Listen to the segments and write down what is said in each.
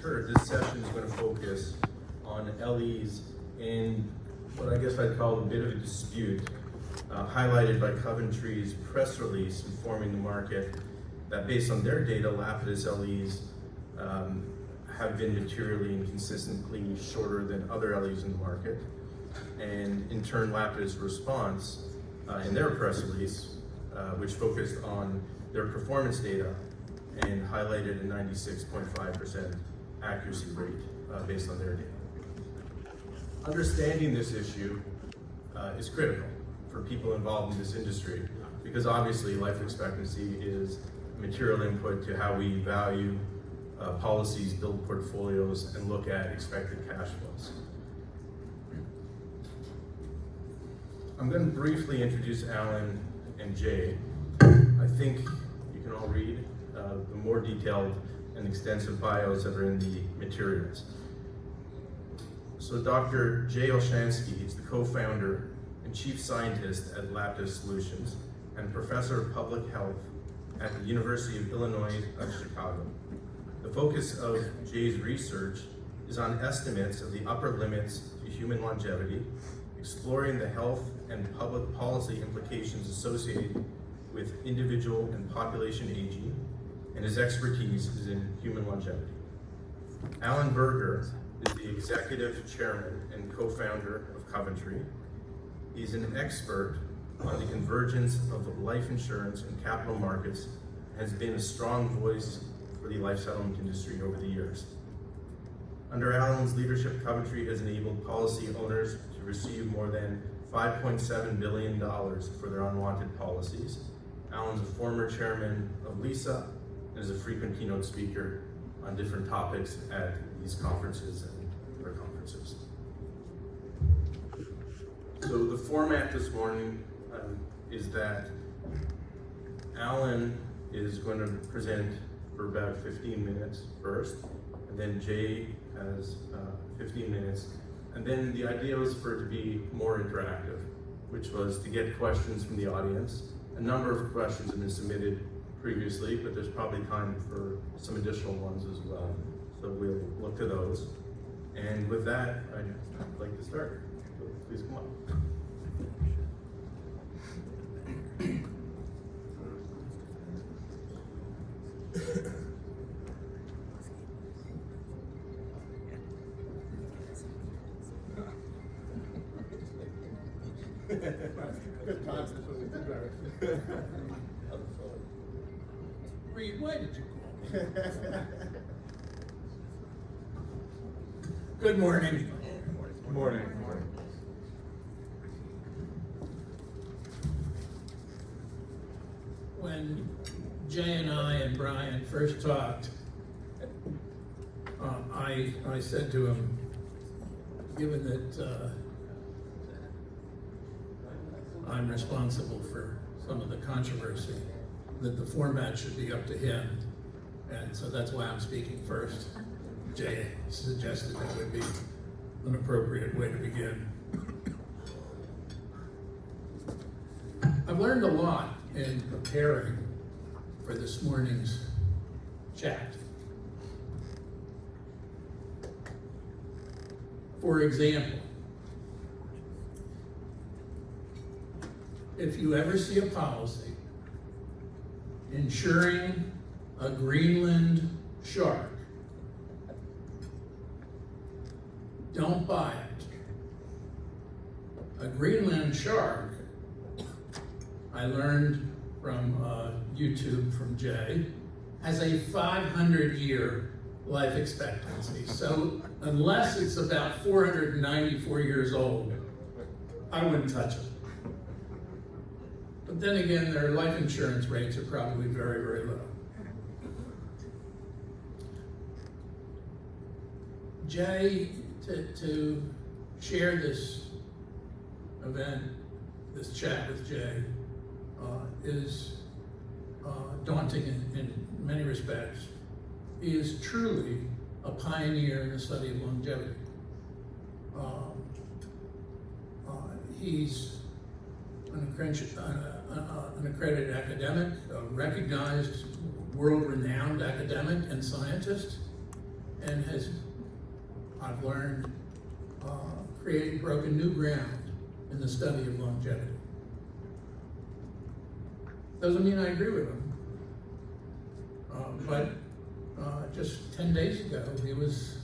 heard, this session is going to focus on LEs in what I guess I'd call a bit of a dispute, highlighted by Coventry's press release informing the market that based on their data, Lapidus LEs have been materially and consistently shorter than other LEs in the market. And in turn, Lapidus' response in their press release, which focused on their performance data and highlighted a 96.5% accuracy rate based on their data. Understanding this issue is critical for people involved in this industry because obviously life expectancy is a material input to how we value policies, build portfolios, and look at expected cash flows. I'm going to briefly introduce Alan and Jay. I think you can all read the more detailed and extensive bios that are in the materials. So Dr. Jay Olshansky is the co-founder and chief scientist at Lapidus Solutions and professor of public health at the University of Illinois at Chicago. The focus of Jay's research is on estimates of the upper limits to human longevity, exploring the health and public policy implications associated with individual and population aging, and his expertise is in human longevity. Alan Berger is the executive chairman and co-founder of Coventry. He's an expert on the convergence of life insurance and capital markets, and has been a strong voice for the life settlement industry over the years. Under Alan's leadership, Coventry has enabled policy owners to receive more than $5.7 billion for their unwanted policies. Alan's a former chairman of LISA and is a frequent keynote speaker on different topics at these conferences and other conferences. So the format this morning is that Alan is going to present for about 15 minutes first, and then Jay has 15 minutes. And then the idea was for it to be more interactive, which was to get questions from the audience. A number of questions have been submitted previously, but there's probably time for some additional ones as well. So we'll look to those. And with that, I'd like to start. So please come up. Good times. Reed, why did you call me? Good morning. Good morning. When Jay and I and Brian first talked, I said to him, given that I'm responsible for some of the controversy, that the format should be up to him. And so that's why I'm speaking first. Jay suggested that would be an appropriate way to begin. I've learned a lot in preparing for this morning's chat. For example, if you ever see a policy insuring a Greenland shark, don't buy it. A Greenland shark, I learned from YouTube from Jay, has a 500-year life expectancy. So unless it's about 494 years old, I wouldn't touch it. But then again, their life insurance rates are probably very, very low. Jay, to share this event, this chat with Jay, is daunting in many respects. He is truly a pioneer in the study of longevity. He's an accredited academic, a recognized world-renowned academic and scientist. and I've learned, broken new ground in the study of longevity. Doesn't mean I agree with him. But just 10 days ago, he was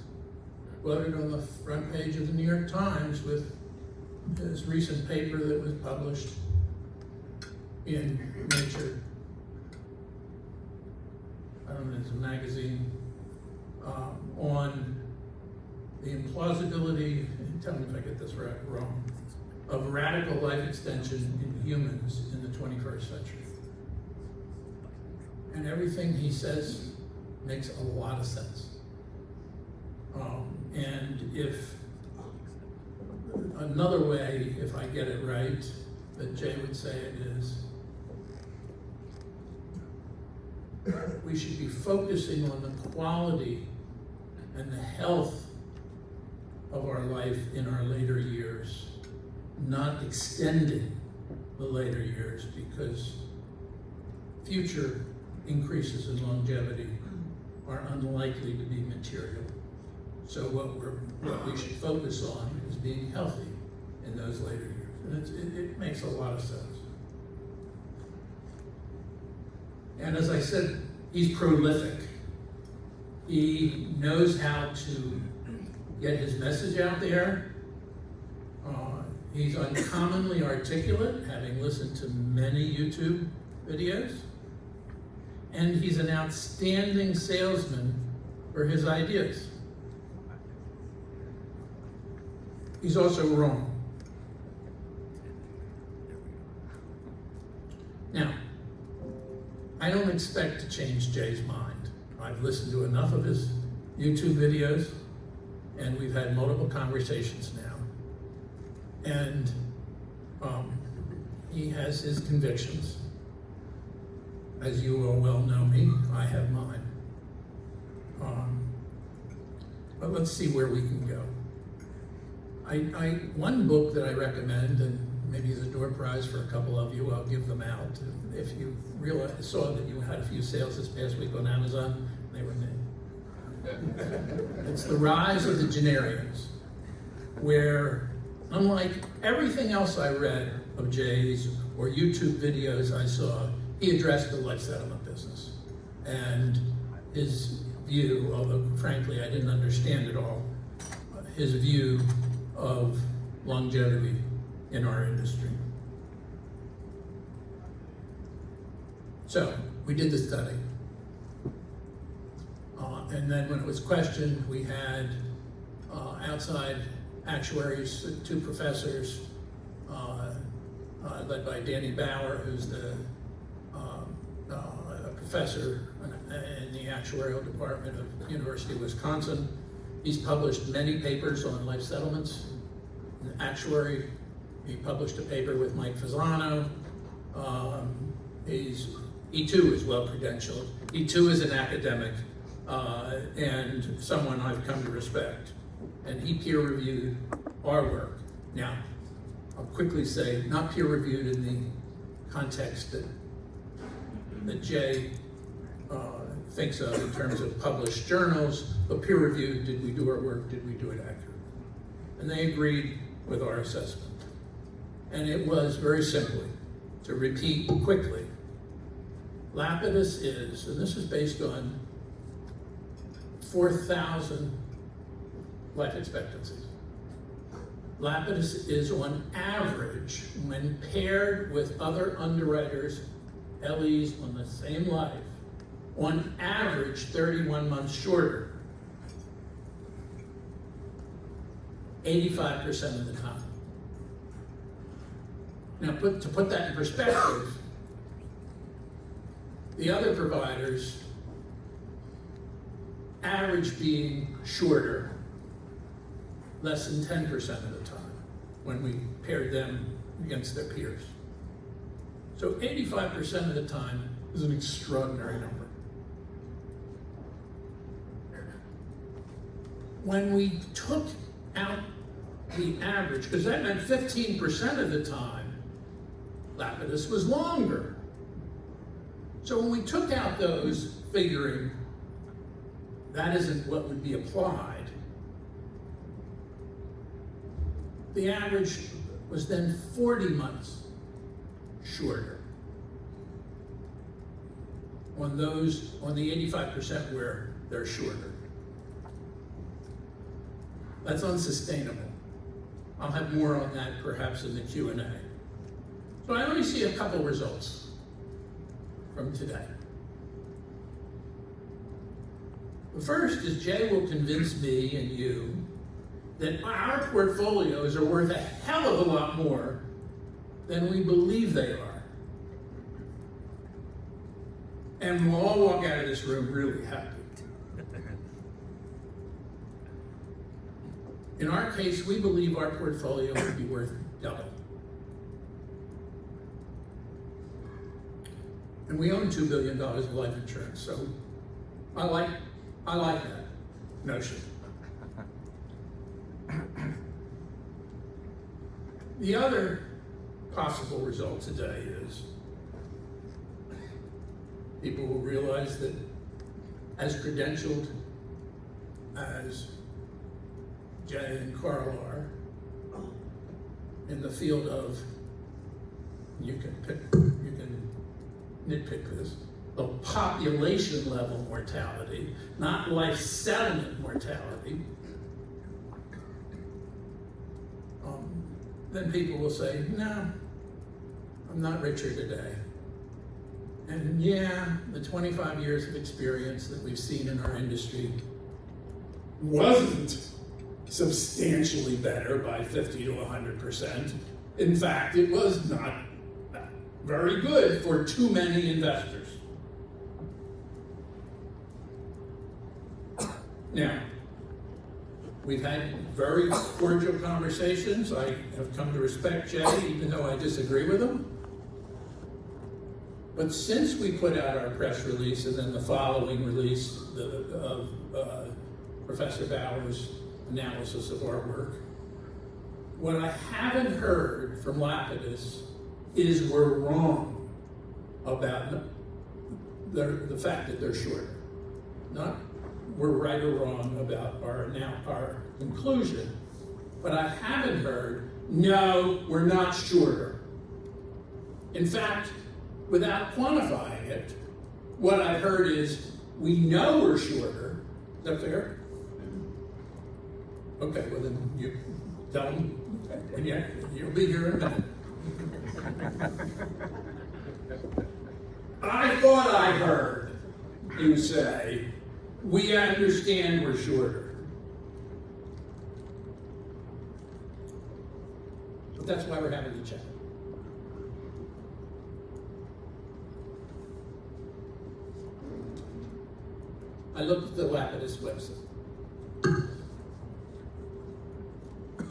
quoted on the front page of the New York Times with his recent paper that was published in Nature. I don't know, it's a magazine, on the implausibility, tell me if I get this right or wrong, of radical life extension in humans in the 21st century. And everything he says makes a lot of sense. And if another way, if I get it right, that Jay would say it is, we should be focusing on the quality and the health of our life in our later years, not extending the later years, because future increases in longevity are unlikely to be material. So what we should focus on is being healthy in those later years. And it makes a lot of sense. And as I said, he's prolific. He knows how to get his message out there. He's uncommonly articulate, having listened to many YouTube videos. And he's an outstanding salesman for his ideas. He's also wrong. Now, I don't expect to change Jay's mind. I've listened to enough of his YouTube videos, and we've had multiple conversations now. And he has his convictions. As you all well know me, I have mine. But let's see where we can go. One book that I recommend, and maybe as a door prize for a couple of you, I'll give them out. If you saw that you had a few sales this past week on Amazon, they were me. It's The Rise of the Generians, where, unlike everything else I read of Jay's or YouTube videos I saw, he addressed the life settlement business. And his view, although frankly I didn't understand it all, his view of longevity in our industry. So we did the study. And then when it was questioned, we had outside actuaries, two professors, led by Danny Bauer, who's the professor in the actuarial department of University of Wisconsin. He's published many papers on life settlements. An actuary, he published a paper with Mike Fasano. He too is well credentialed. He too is an academic and someone I've come to respect. And he peer reviewed our work. Now, I'll quickly say, not peer reviewed in the context that Jay thinks of in terms of published journals, but peer reviewed, did we do our work, did we do it accurately? And they agreed with our assessment. And it was very simply, to repeat quickly, Lapidus is, and this is based on 4,000 life expectancies. Lapidus is on average, when paired with other underwriters, LEs on the same life, on average 31 months shorter, 85% of the time. Now, to put that in perspective, the other providers average being shorter, less than 10% of the time when we paired them against their peers. So 85% of the time is an extraordinary number. When we took out the average, because that meant 15% of the time, Lapidus was longer. So when we took out those, figuring that isn't what would be applied. The average was then 40 months shorter on the 85% where they're shorter. That's unsustainable. I'll have more on that perhaps in the Q&A. So I only see a couple results from today. The first is Jay will convince me and you that our portfolios are worth a hell of a lot more than we believe they are. And we'll all walk out of this room really happy. In our case, we believe our portfolio would be worth double. And we own $2 billion of life insurance, so I like that notion. The other possible result today is people will realize that as credentialed as Jay and Carl are in the field of, you can nitpick this, of population level mortality, not life settlement mortality, then people will say, no, I'm not richer today. And yeah, the 25 years of experience that we've seen in our industry wasn't substantially better by 50 to 100%. In fact, it was not very good for too many investors. Now, we've had very cordial conversations. I have come to respect Jay, even though I disagree with him. But since we put out our press release and then the following release of Professor Bauer's analysis of our work, what I haven't heard from Lapidus is we're wrong about the fact that they're shorter. Not we're right or wrong about our conclusion, but I haven't heard, no, we're not shorter. In fact, without quantifying it, what I've heard is, we know we're shorter. Is that fair? Okay, well then you tell them, and yeah, you'll be here in a minute. I thought I heard you say, we understand we're shorter. But that's why we're having the chat. I looked at the Lapidus website,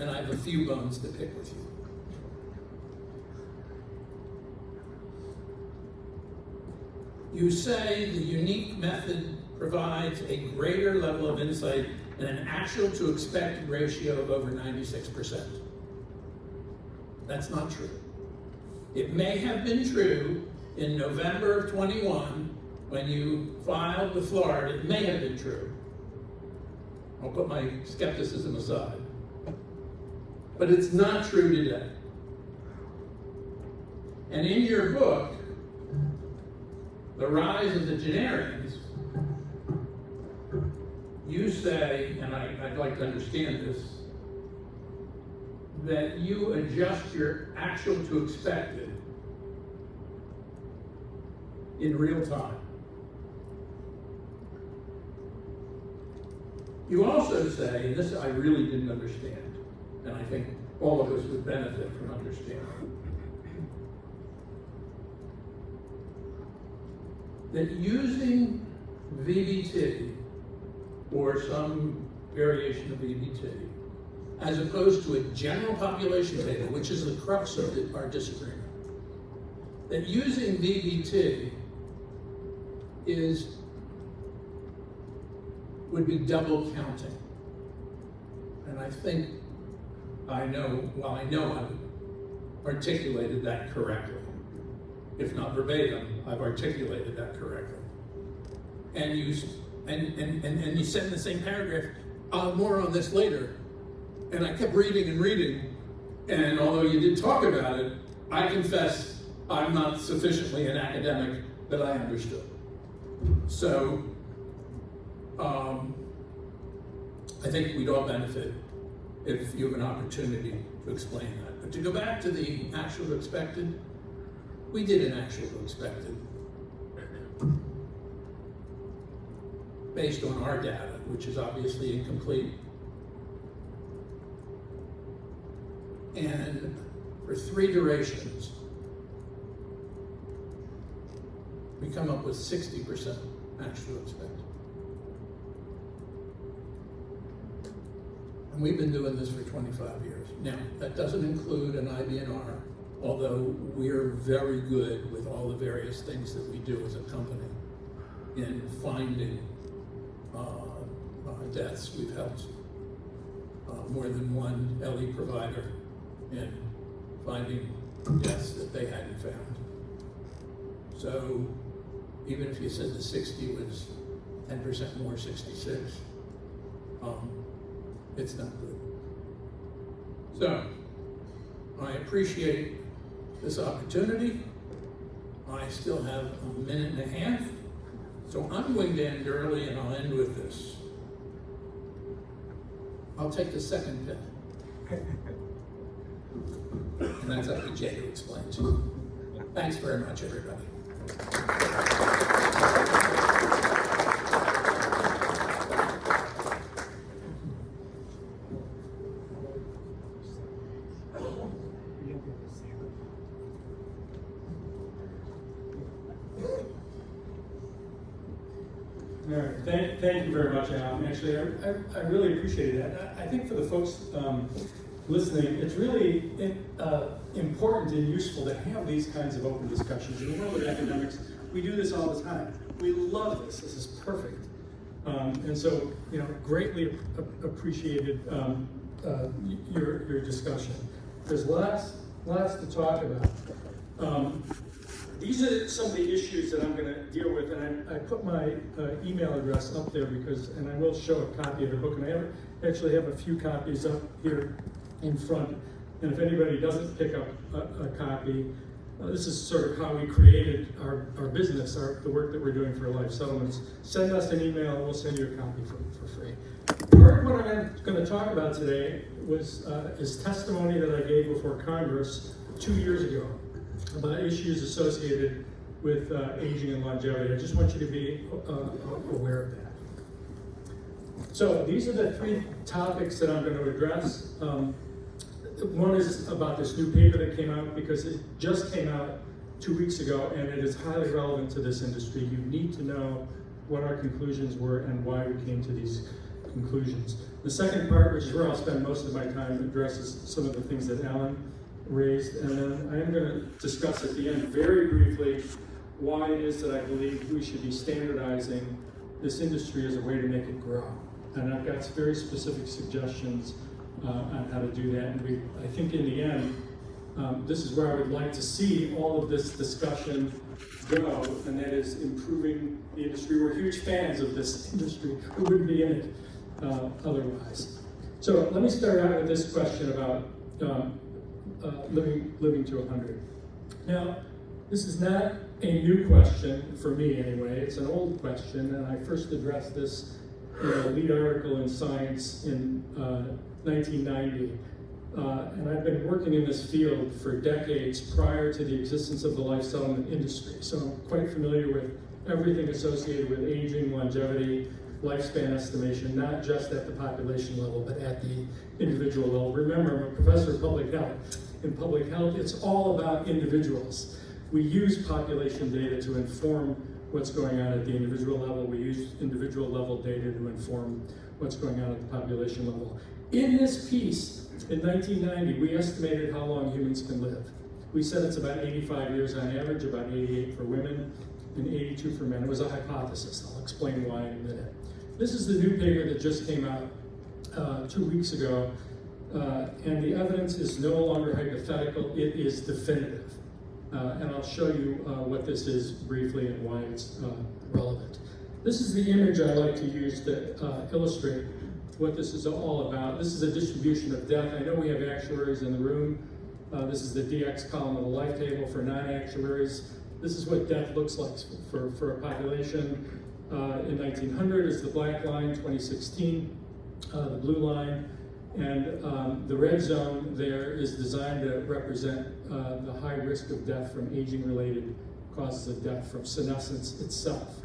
and I have a few bones to pick with you. You say the unique method provides a greater level of insight and an actual to expected ratio of over 96%. That's not true. It may have been true in November of 21 when you filed with Florida. It may have been true. I'll put my skepticism aside. But it's not true today. And in your book, The Rise of the Generians, you say, and I'd like to understand this, that you adjust your actual to expected in real time. You also say, and this I really didn't understand, and I think all of us would benefit from understanding, that using VBT or some variation of VBT, as opposed to a general population table, which is the crux of our disagreement, that using VBT would be double counting. And I think I know I've articulated that correctly. If not verbatim, I've articulated that correctly. And you and you said in the same paragraph, more on this later. And I kept reading and reading, and although you did talk about it, I confess I'm not sufficiently an academic that I understood. So, I think we'd all benefit if you have an opportunity to explain that. But to go back to the actual to expected, we did an actual to expected based on our data, which is obviously incomplete. And for 3 durations, we come up with 60% actual expected. And we've been doing this for 25 years. Now, that doesn't include an IBNR, although we're very good with all the various things that we do as a company in finding deaths. We've helped more than one LE provider in finding deaths that they hadn't found. So even if you said the 60 was 10% more, 66, it's not good. So I appreciate this opportunity. I still have a minute and a half, so I'm going to end early and I'll end with this. I'll take the second pill. And that's up to Jay to explain to you. Thanks very much, everybody. All right. Thank you very much, Alan. Actually, I really appreciated that. I think for the folks listening, it's really important and useful to have these kinds of open discussions. In the world of academics, we do this all the time. We love this. This is perfect. And so, greatly appreciated your discussion. There's lots to talk about. These are some of the issues that I'm going to deal with, and I put my email address up there and I will show a copy of the book, and I actually have a few copies up here in front, and if anybody doesn't pick up a copy, this is sort of how we created our business, the work that we're doing for Life Settlements. Send us an email and we'll send you a copy for free. Part of what I'm going to talk about today is testimony that I gave before Congress 2 years ago about issues associated with aging and longevity. I just want you to be aware of that. So these are the 3 topics that I'm going to address. One is about this new paper that came out, because it just came out 2 weeks ago and it is highly relevant to this industry. You need to know what our conclusions were and why we came to these conclusions. The second part, which is where I'll spend most of my time, addresses some of the things that Alan raised, and then I'm going to discuss at the end very briefly why it is that I believe we should be standardizing this industry as a way to make it grow. And I've got very specific suggestions on how to do that. And I think in the end, this is where I would like to see all of this discussion go, and that is improving the industry. We're huge fans of this industry. We wouldn't be in it otherwise. So let me start out with this question about living to 100. Now, this is not a new question for me anyway. It's an old question, and I first addressed this in a lead article in Science in 1990. And I've been working in this field for decades prior to the existence of the life settlement industry. So I'm quite familiar with everything associated with aging, longevity, lifespan estimation, not just at the population level, but at the individual level. Remember, I'm a professor of public health. In public health, it's all about individuals. We use population data to inform what's going on at the individual level. We use individual level data to inform what's going on at the population level. In this piece, in 1990, we estimated how long humans can live. We said it's about 85 years on average, about 88 for women, and 82 for men. It was a hypothesis. I'll explain why in a minute. This is the new paper that just came out 2 weeks ago, and the evidence is no longer hypothetical, it is definitive. And I'll show you what this is briefly and why it's relevant. This is the image I like to use to illustrate what this is all about. This is a distribution of death. I know we have actuaries in the room. This is the DX column of the life table for non-actuaries. This is what death looks like for a population. In 1900 is the black line, 2016, the blue line, and the red zone there is designed to represent the high risk of death from aging-related causes of death, from senescence itself.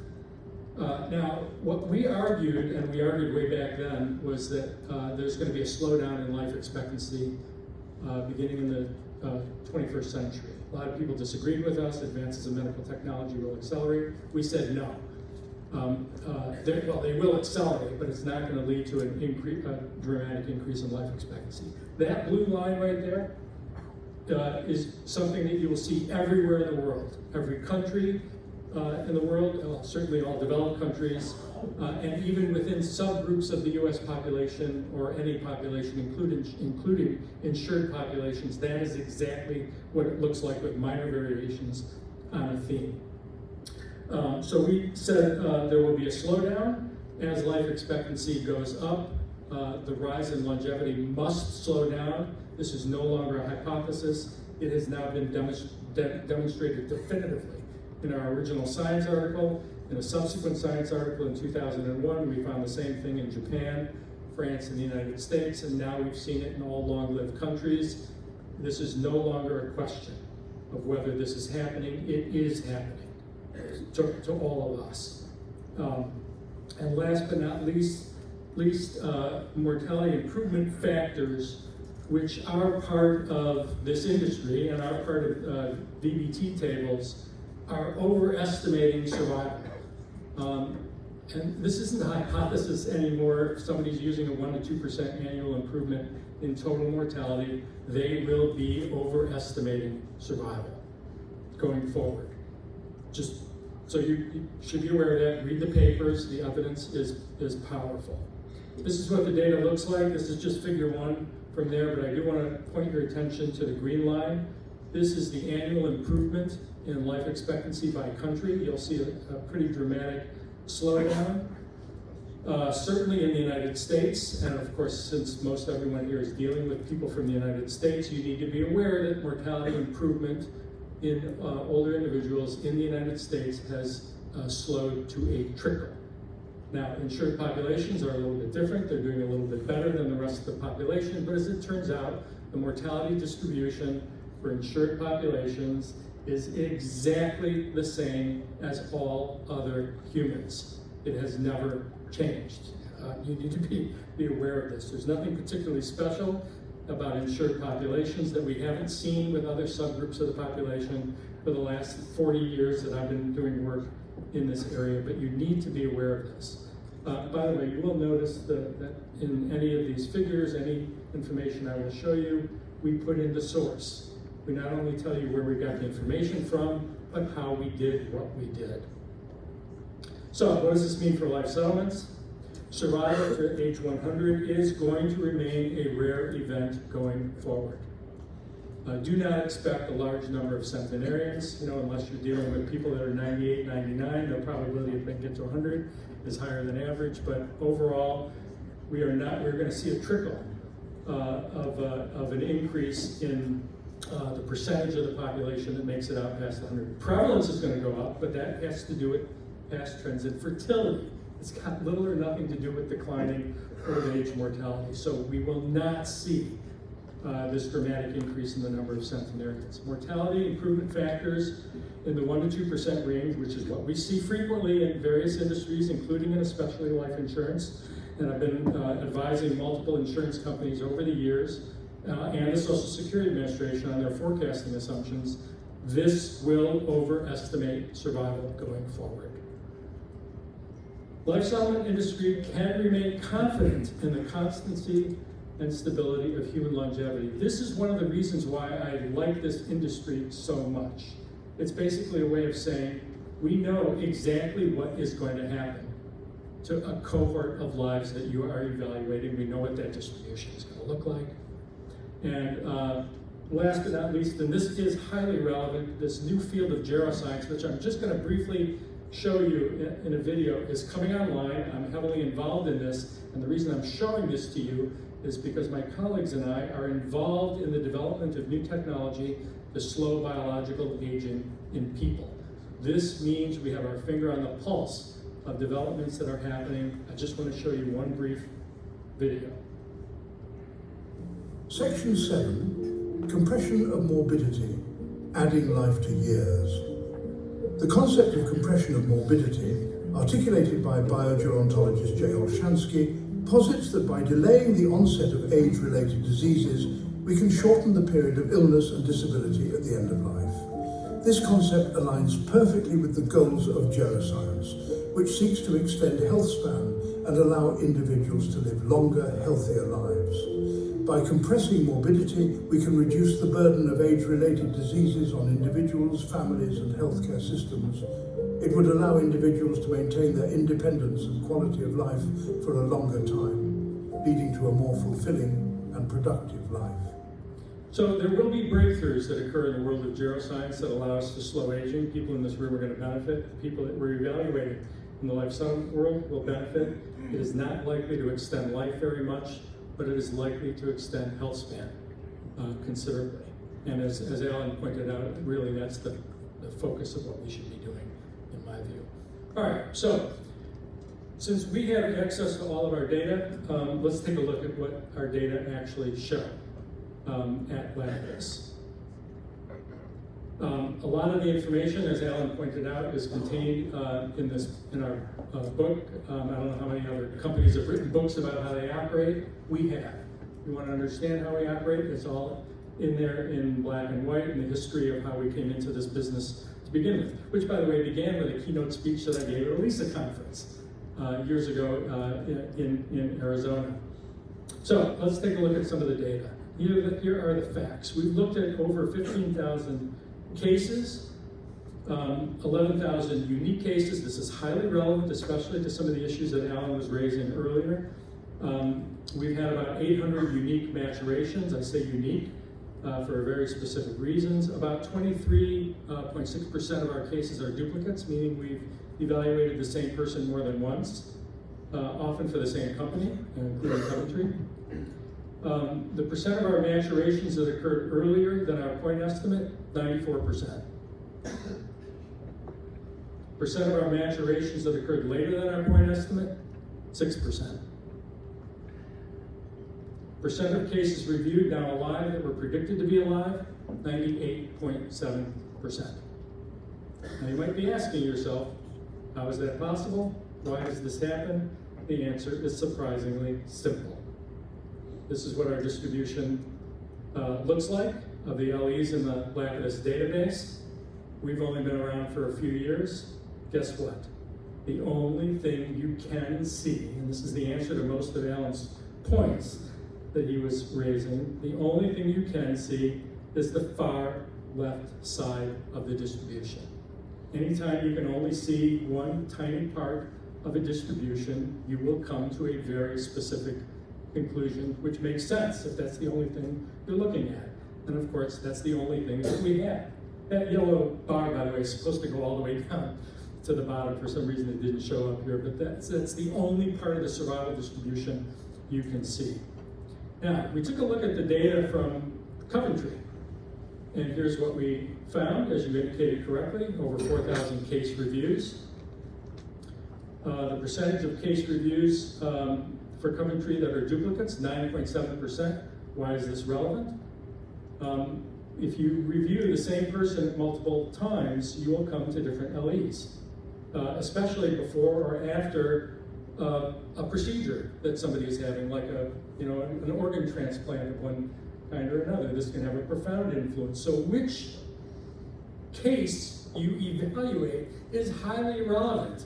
Now, what we argued, and we argued way back then, was that there's going to be a slowdown in life expectancy beginning in the 21st century. A lot of people disagreed with us. Advances in medical technology will accelerate. We said no. Well, they will accelerate, but it's not going to lead to a dramatic increase in life expectancy. That blue line right there is something that you will see everywhere in the world. Every country in the world, certainly all developed countries, and even within subgroups of the US population or any population, including insured populations, that is exactly what it looks like with minor variations on a theme. So we said there will be a slowdown as life expectancy goes up. The rise in longevity must slow down. This is no longer a hypothesis. It has now been demonstrated definitively. In our original Science article, in a subsequent Science article in 2001, we found the same thing in Japan, France, and the United States, and now we've seen it in all long-lived countries. This is no longer a question of whether this is happening. It is happening to all of us. And last but not least, mortality improvement factors, which are part of this industry and are part of VBT tables, are overestimating survival. And this isn't a hypothesis anymore. If somebody's using a 1 to 2% annual improvement in total mortality, they will be overestimating survival going forward. Just so you should be aware of that. Read the papers. The evidence is powerful. This is what the data looks like. This is just figure 1 from there, but I do want to point your attention to the green line. This is the annual improvement in life expectancy by country. You'll see a pretty dramatic slowdown. Certainly in the United States, and of course, since most everyone here is dealing with people from the United States, you need to be aware that mortality improvement in older individuals in the United States has slowed to a trickle. Now, insured populations are a little bit different. They're doing a little bit better than the rest of the population, but as it turns out, the mortality distribution for insured populations is exactly the same as all other humans. It has never changed. You need to be aware of this. There's nothing particularly special about insured populations that we haven't seen with other subgroups of the population for the last 40 years that I've been doing work in this area, but you need to be aware of this. By the way, you will notice that in any of these figures, any information I will show you, we put in the source. We not only tell you where we got the information from, but how we did what we did. So what does this mean for life settlements? Survival to age 100 is going to remain a rare event going forward. Do not expect a large number of centenarians, unless you're dealing with people that are 98, 99, the probability of they get to 100 is higher than average, but overall, we're going to see a trickle of an increase in the percentage of the population that makes it out past 100. Prevalence is going to go up, but that has to do with past trends in fertility. It's got little or nothing to do with declining old age mortality. So we will not see this dramatic increase in the number of centenarians. Mortality improvement factors in the 1 to 2% range, which is what we see frequently in various industries, including and especially life insurance. And I've been advising multiple insurance companies over the years and the Social Security Administration on their forecasting assumptions. This will overestimate survival going forward. Life settlement industry can remain confident in the constancy and stability of human longevity. This is one of the reasons why I like this industry so much. It's basically a way of saying, we know exactly what is going to happen to a cohort of lives that you are evaluating. We know what that distribution is going to look like. And last but not least, and this is highly relevant, this new field of geroscience, which I'm just going to briefly show you in a video is coming online. I'm heavily involved in this, and the reason I'm showing this to you is because my colleagues and I are involved in the development of new technology to slow biological aging in people. This means we have our finger on the pulse of developments that are happening. I just want to show you one brief video. Section 7, compression of morbidity, adding life to years. The concept of compression of morbidity, articulated by biogerontologist Jay Olshansky, posits that by delaying the onset of age-related diseases, we can shorten the period of illness and disability at the end of life. This concept aligns perfectly with the goals of geroscience, which seeks to extend health span and allow individuals to live longer, healthier lives. By compressing morbidity, we can reduce the burden of age-related diseases on individuals, families, and healthcare systems. It would allow individuals to maintain their independence and quality of life for a longer time, leading to a more fulfilling and productive life. So there will be breakthroughs that occur in the world of geroscience that allow us to slow aging. People in this room are going to benefit. People that we're evaluating in the life science world will benefit. It is not likely to extend life very much, but it is likely to extend health span considerably. And as Alan pointed out, really that's the focus of what we should be doing, in my view. All right, so since we have access to all of our data, let's take a look at what our data actually show at LabVis. A lot of the information, as Alan pointed out, is contained in our book. I don't know how many other companies have written books about how they operate. We have. You want to understand how we operate? It's all in there in black and white, and the history of how we came into this business to begin with, which, by the way, began with a keynote speech that I gave at a LISA conference years ago in Arizona. So let's take a look at some of the data. Here are the facts. We've looked at over 15,000 cases, 11,000 unique cases. This is highly relevant, especially to some of the issues that Alan was raising earlier. We've had about 800 unique maturations. I say unique for very specific reasons. About 23.6% of our cases are duplicates, meaning we've evaluated the same person more than once, often for the same company, including Coventry. The percent of our maturations that occurred earlier than our point estimate, 94%. Percent of our maturations that occurred later than our point estimate, 6%. Percent of cases reviewed now alive that were predicted to be alive, 98.7%. Now you might be asking yourself, how is that possible? Why does this happen? The answer is surprisingly simple. This is what our distribution looks like of the LEs in the LabVis database. We've only been around for a few years. Guess what? The only thing you can see, and this is the answer to most of Alan's points that he was raising, the only thing you can see is the far left side of the distribution. Anytime you can only see one tiny part of a distribution, you will come to a very specific conclusion, which makes sense if that's the only thing you're looking at. And of course, that's the only thing that we have. That yellow bar, by the way, is supposed to go all the way down to the bottom. For some reason, it didn't show up here, but that's the only part of the survival distribution you can see. Now, we took a look at the data from Coventry, and here's what we found, as you indicated correctly, over 4,000 case reviews. The percentage of case reviews for Coventry that are duplicates, 9.7%. Why is this relevant? If you review the same person multiple times, you will come to different LEs, especially before or after a procedure that somebody is having, like an organ transplant of one kind or another. This can have a profound influence. So which case you evaluate is highly relevant.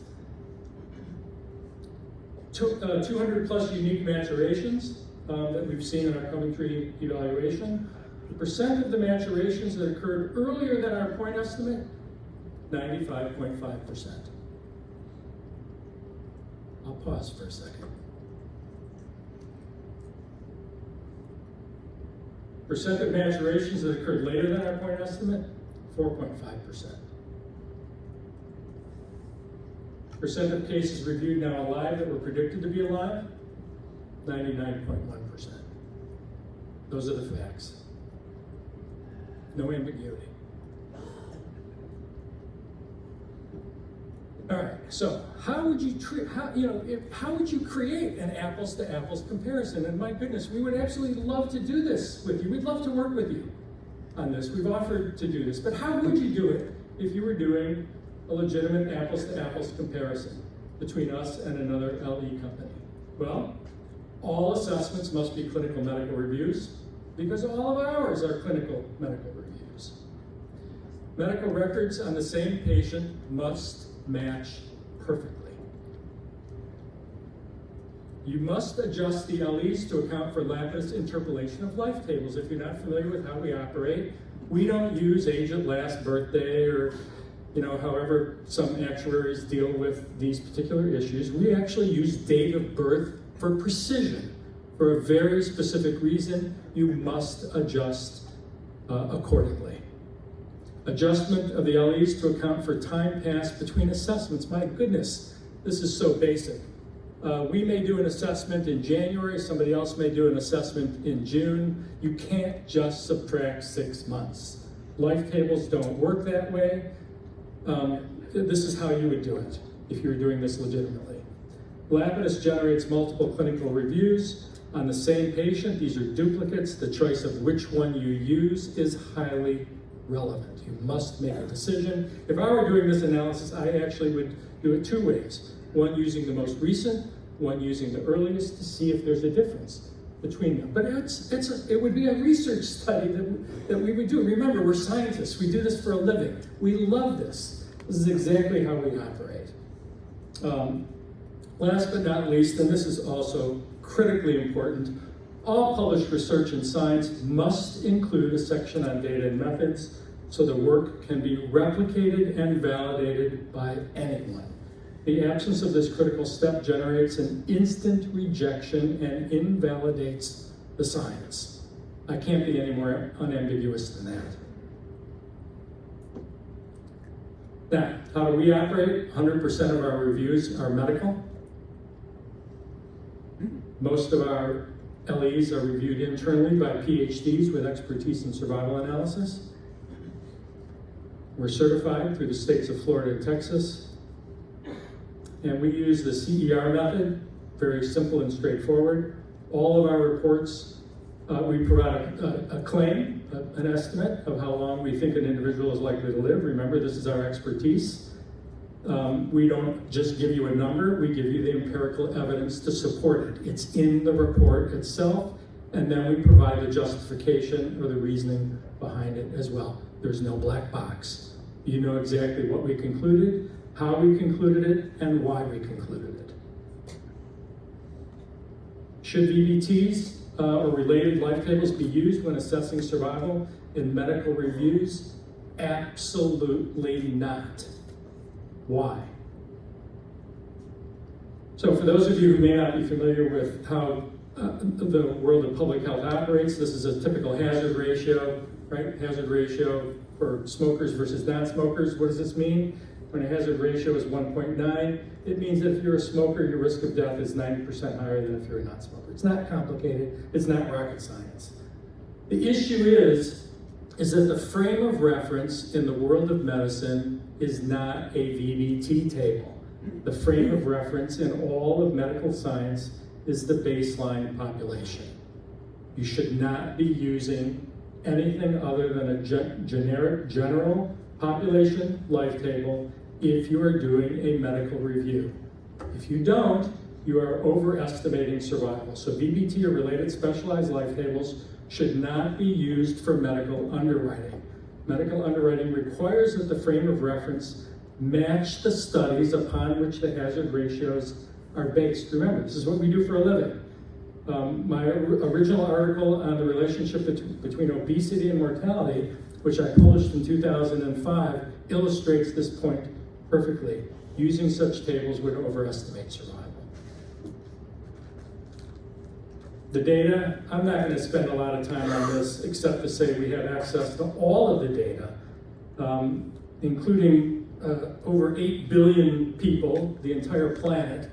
200 plus unique maturations that we've seen in our Coventry evaluation. The percent of the maturations that occurred earlier than our point estimate, 95.5%. I'll pause for a second. Percent of maturations that occurred later than our point estimate, 4.5%. Percent of cases reviewed now alive that were predicted to be alive, 99.1%. Those are the facts. No ambiguity. All right, so how would you how would you create an apples to apples comparison? And my goodness, we would absolutely love to do this with you. We'd love to work with you on this. We've offered to do this, but how would you do it if you were doing a legitimate apples to apples comparison between us and another LE company? Well, all assessments must be clinical medical reviews because all of ours are clinical medical reviews. Medical records on the same patient must match perfectly. You must adjust the LEs to account for Lapidus interpolation of life tables. If you're not familiar with how we operate, we don't use age at last birthday or however some actuaries deal with these particular issues. We actually use date of birth for precision. For a very specific reason, you must adjust accordingly. Adjustment of the LEs to account for time passed between assessments. My goodness, this is so basic. We may do an assessment in January, somebody else may do an assessment in June. You can't just subtract 6 months. Life tables don't work that way. This is how you would do it if you were doing this legitimately. Lapidus generates multiple clinical reviews on the same patient. These are duplicates. The choice of which one you use is highly relevant. You must make a decision. If I were doing this analysis, I actually would do it 2 ways. One using the most recent, one using the earliest to see if there's a difference between them. But it would be a research study that we would do. Remember, we're scientists. We do this for a living. We love this. This is exactly how we operate. Last but not least, and this is also critically important, all published research in science must include a section on data and methods so the work can be replicated and validated by anyone. The absence of this critical step generates an instant rejection and invalidates the science. I can't be any more unambiguous than that. Now, how do we operate? 100% of our reviews are medical. Most of our LEs are reviewed internally by PhDs with expertise in survival analysis. We're certified through the states of Florida and Texas. And we use the CER method, very simple and straightforward. All of our reports, we provide a claim, an estimate of how long we think an individual is likely to live. Remember, this is our expertise. We don't just give you a number, we give you the empirical evidence to support it. It's in the report itself, and then we provide the justification or the reasoning behind it as well. There's no black box. You know exactly what we concluded, how we concluded it, and why we concluded it. Should VBTs or related life tables be used when assessing survival in medical reviews? Absolutely not. Why? So for those of you who may not be familiar with how the world of public health operates, this is a typical hazard ratio, right? Hazard ratio for smokers versus non-smokers. What does this mean? When a hazard ratio is 1.9, it means that if you're a smoker, your risk of death is 90% higher than if you're a non-smoker. It's not complicated, it's not rocket science. The issue is that the frame of reference in the world of medicine is not a VBT table. The frame of reference in all of medical science is the baseline population. You should not be using anything other than a general population life table if you are doing a medical review. If you don't, you are overestimating survival. So VBT or related specialized life tables should not be used for medical underwriting. Medical underwriting requires that the frame of reference match the studies upon which the hazard ratios are based. Remember, this is what we do for a living. My original article on the relationship between obesity and mortality, which I published in 2005, illustrates this point perfectly. Using such tables would overestimate survival. The data, I'm not going to spend a lot of time on this except to say we have access to all of the data, including over 8 billion people, the entire planet,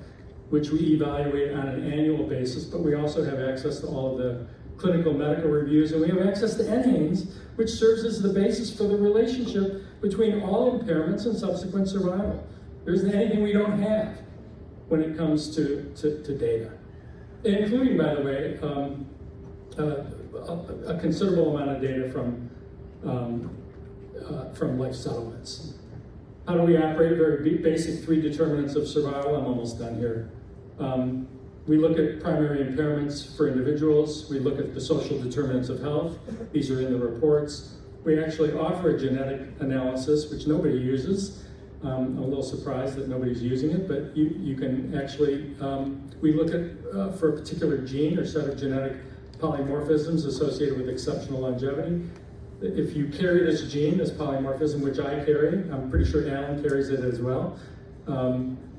which we evaluate on an annual basis, but we also have access to all of the clinical medical reviews, and we have access to NHANES, which serves as the basis for the relationship between all impairments and subsequent survival. There isn't anything we don't have when it comes to data, including, by the way, a considerable amount of data from life settlements. How do we operate? Very basic 3 determinants of survival. I'm almost done here. We look at primary impairments for individuals. We look at the social determinants of health. These are in the reports. We actually offer a genetic analysis, which nobody uses. I'm a little surprised that nobody's using it, but you can actually, we look at, for a particular gene or set of genetic polymorphisms associated with exceptional longevity. If you carry this gene, this polymorphism, which I carry, I'm pretty sure Alan carries it as well,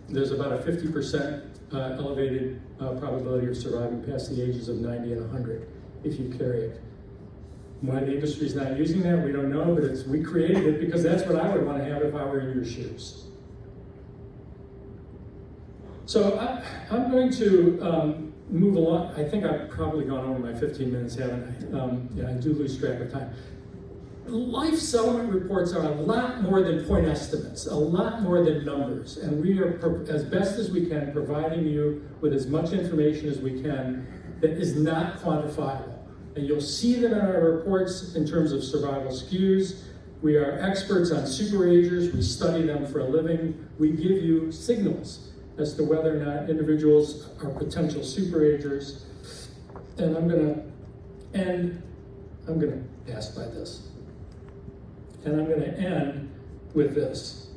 there's about a 50% elevated probability of surviving past the ages of 90 and 100 if you carry it. Why the industry's not using that, we don't know, but we created it because that's what I would want to have if I were in your shoes. So I'm going to move along. I think I've probably gone over my 15 minutes, haven't I? Yeah, I do lose track of time. Life settlement reports are a lot more than point estimates, a lot more than numbers, and we are, as best as we can, providing you with as much information as we can that is not quantifiable. And you'll see them in our reports in terms of survival skews. We are experts on superagers. We study them for a living. We give you signals as to whether or not individuals are potential superagers. And I'm gonna pass by this. And I'm going to end with this.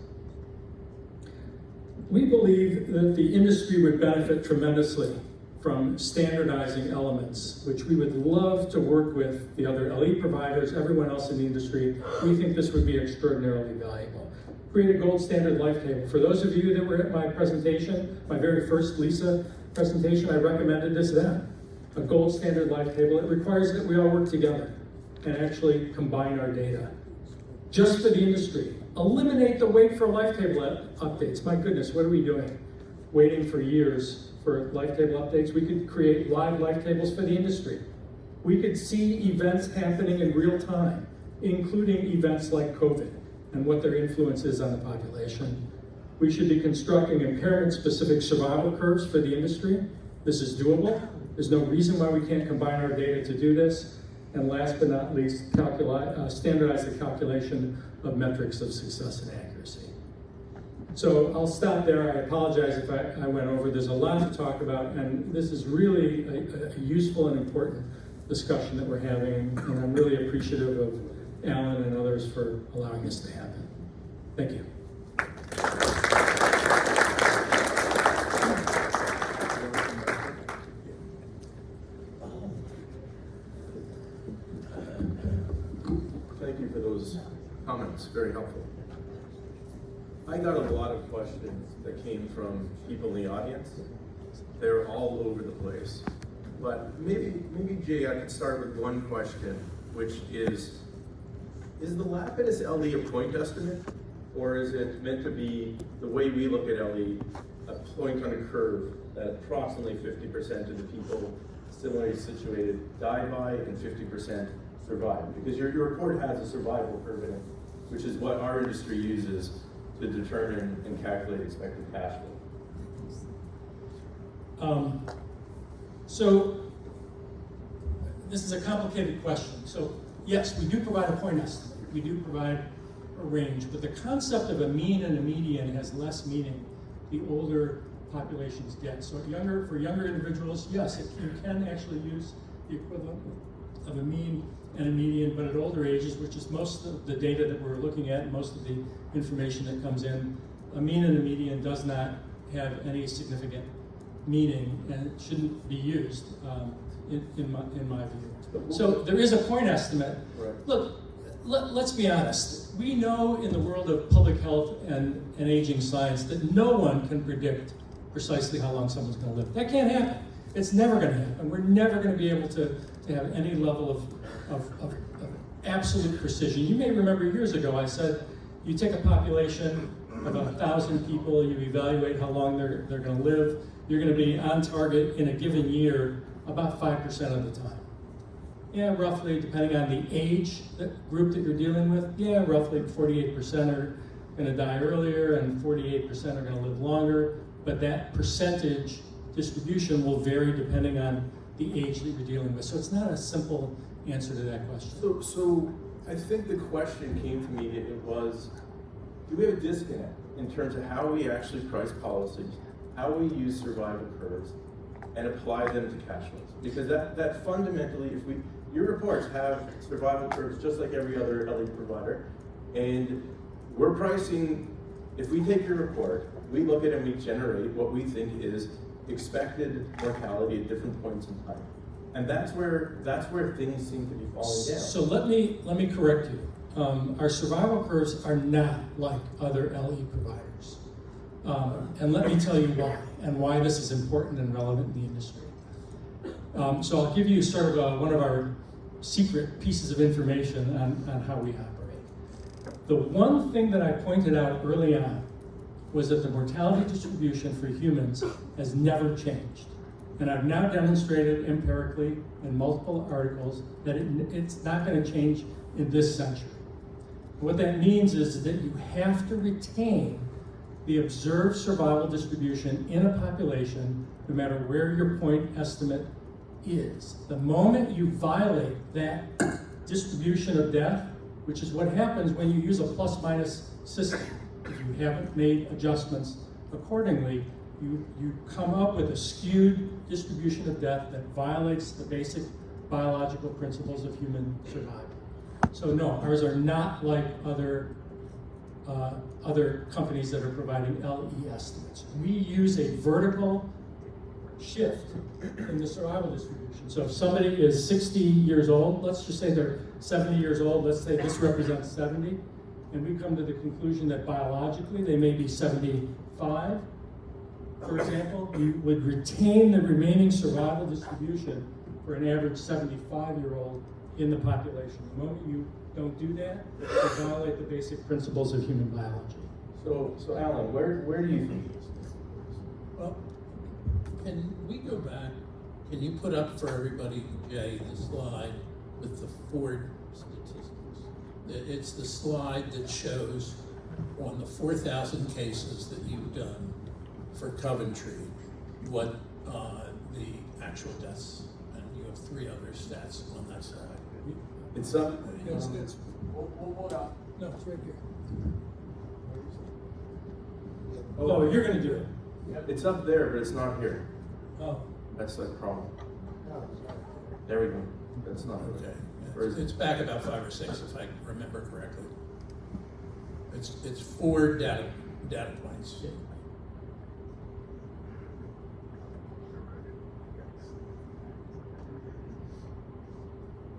We believe that the industry would benefit tremendously from standardizing elements, which we would love to work with the other LE providers, everyone else in the industry. We think this would be extraordinarily valuable. Create a gold standard life table. For those of you that were at my presentation, my very first LISA presentation, I recommended this then. A gold standard life table. It requires that we all work together and actually combine our data. Just for the industry. Eliminate the wait for life table updates. My goodness, what are we doing? Waiting for years for life table updates. We could create live life tables for the industry. We could see events happening in real time, including events like COVID and what their influence is on the population. We should be constructing impairment-specific survival curves for the industry. This is doable. There's no reason why we can't combine our data to do this. And last but not least, standardize the calculation of metrics of success and accuracy. So I'll stop there. I apologize if I went over. There's a lot to talk about, and this is really a useful and important discussion that we're having, and I'm really appreciative of Alan and others for allowing this to happen. Thank you. Thank you for those comments, very helpful. I got a lot of questions that came from people in the audience. They're all over the place. But maybe Jay, I could start with one question, which is the Lapidus LE a point estimate? Or is it meant to be, the way we look at LE, a point on a curve that approximately 50% of the people similarly situated die by and 50% survive? Because your report has a survival curve in it, which is what our industry uses to determine and calculate expected cash flow. So this is a complicated question. So yes, we do provide a point estimate. We do provide a range, but the concept of a mean and a median has less meaning the older populations get. So for younger individuals, yes, you can actually use the equivalent of a mean and a median, but at older ages, which is most of the data that we're looking at, most of the information that comes in, a mean and a median does not have any significant meaning and it shouldn't be used in my view. So there is a point estimate. Right. Look, let's be honest. We know in the world of public health and aging science that no one can predict precisely how long someone's going to live. That can't happen. It's never going to happen. We're never going to be able to have any level of absolute precision. You may remember years ago I said, you take a population of 1,000 people, you evaluate how long they're going to live, you're going to be on target in a given year about 5% of the time. Yeah, roughly, depending on the age group that you're dealing with, yeah, roughly 48% are going to die earlier and 48% are going to live longer, but that percentage distribution will vary depending on the age that you're dealing with. So it's not a simple answer to that question. So I think the question came to me, it was, do we have a disconnect in terms of how we actually price policies, how we use survival curves, and apply them to cash flows? Because that fundamentally, your reports have survival curves just like every other LE provider, and we're pricing, if we take your report, we look at it and we generate what we think is expected mortality at different points in time. And that's where things seem to be falling down. So let me correct you. Our survival curves are not like other LE providers. And let me tell you why, and why this is important and relevant in the industry. So I'll give you sort of one of our secret pieces of information on how we operate. The one thing that I pointed out early on was that the mortality distribution for humans has never changed. And I've now demonstrated empirically in multiple articles that it's not going to change in this century. What that means is that you have to retain the observed survival distribution in a population, no matter where your point estimate is. The moment you violate that distribution of death, which is what happens when you use a plus-minus system, if you haven't made adjustments accordingly, you come up with a skewed distribution of death that violates the basic biological principles of human survival. So no, ours are not like other companies that are providing LE estimates. We use a vertical shift in the survival distribution. So if somebody is 60 years old, let's just say they're 70 years old, let's say this represents 70, and we come to the conclusion that biologically they may be 75, for example, you would retain the remaining survival distribution for an average 75-year-old in the population. The moment you don't do that, you violate the basic principles of human biology. So Alan, where do you think this is? Well, can we go back? Can you put up for everybody, Jay, the slide with the Ford statistics? It's the slide that shows on the 4,000 cases that you've done for Coventry, what the actual deaths, and you have 3 other stats on that side. It's up. No, it's right here. Oh, you're going to do it. It's up there, but it's not here. Oh. That's the problem. There we go. That's not Okay. Where is it? It's back about 5 or 6, if I remember correctly. It's 4 data points.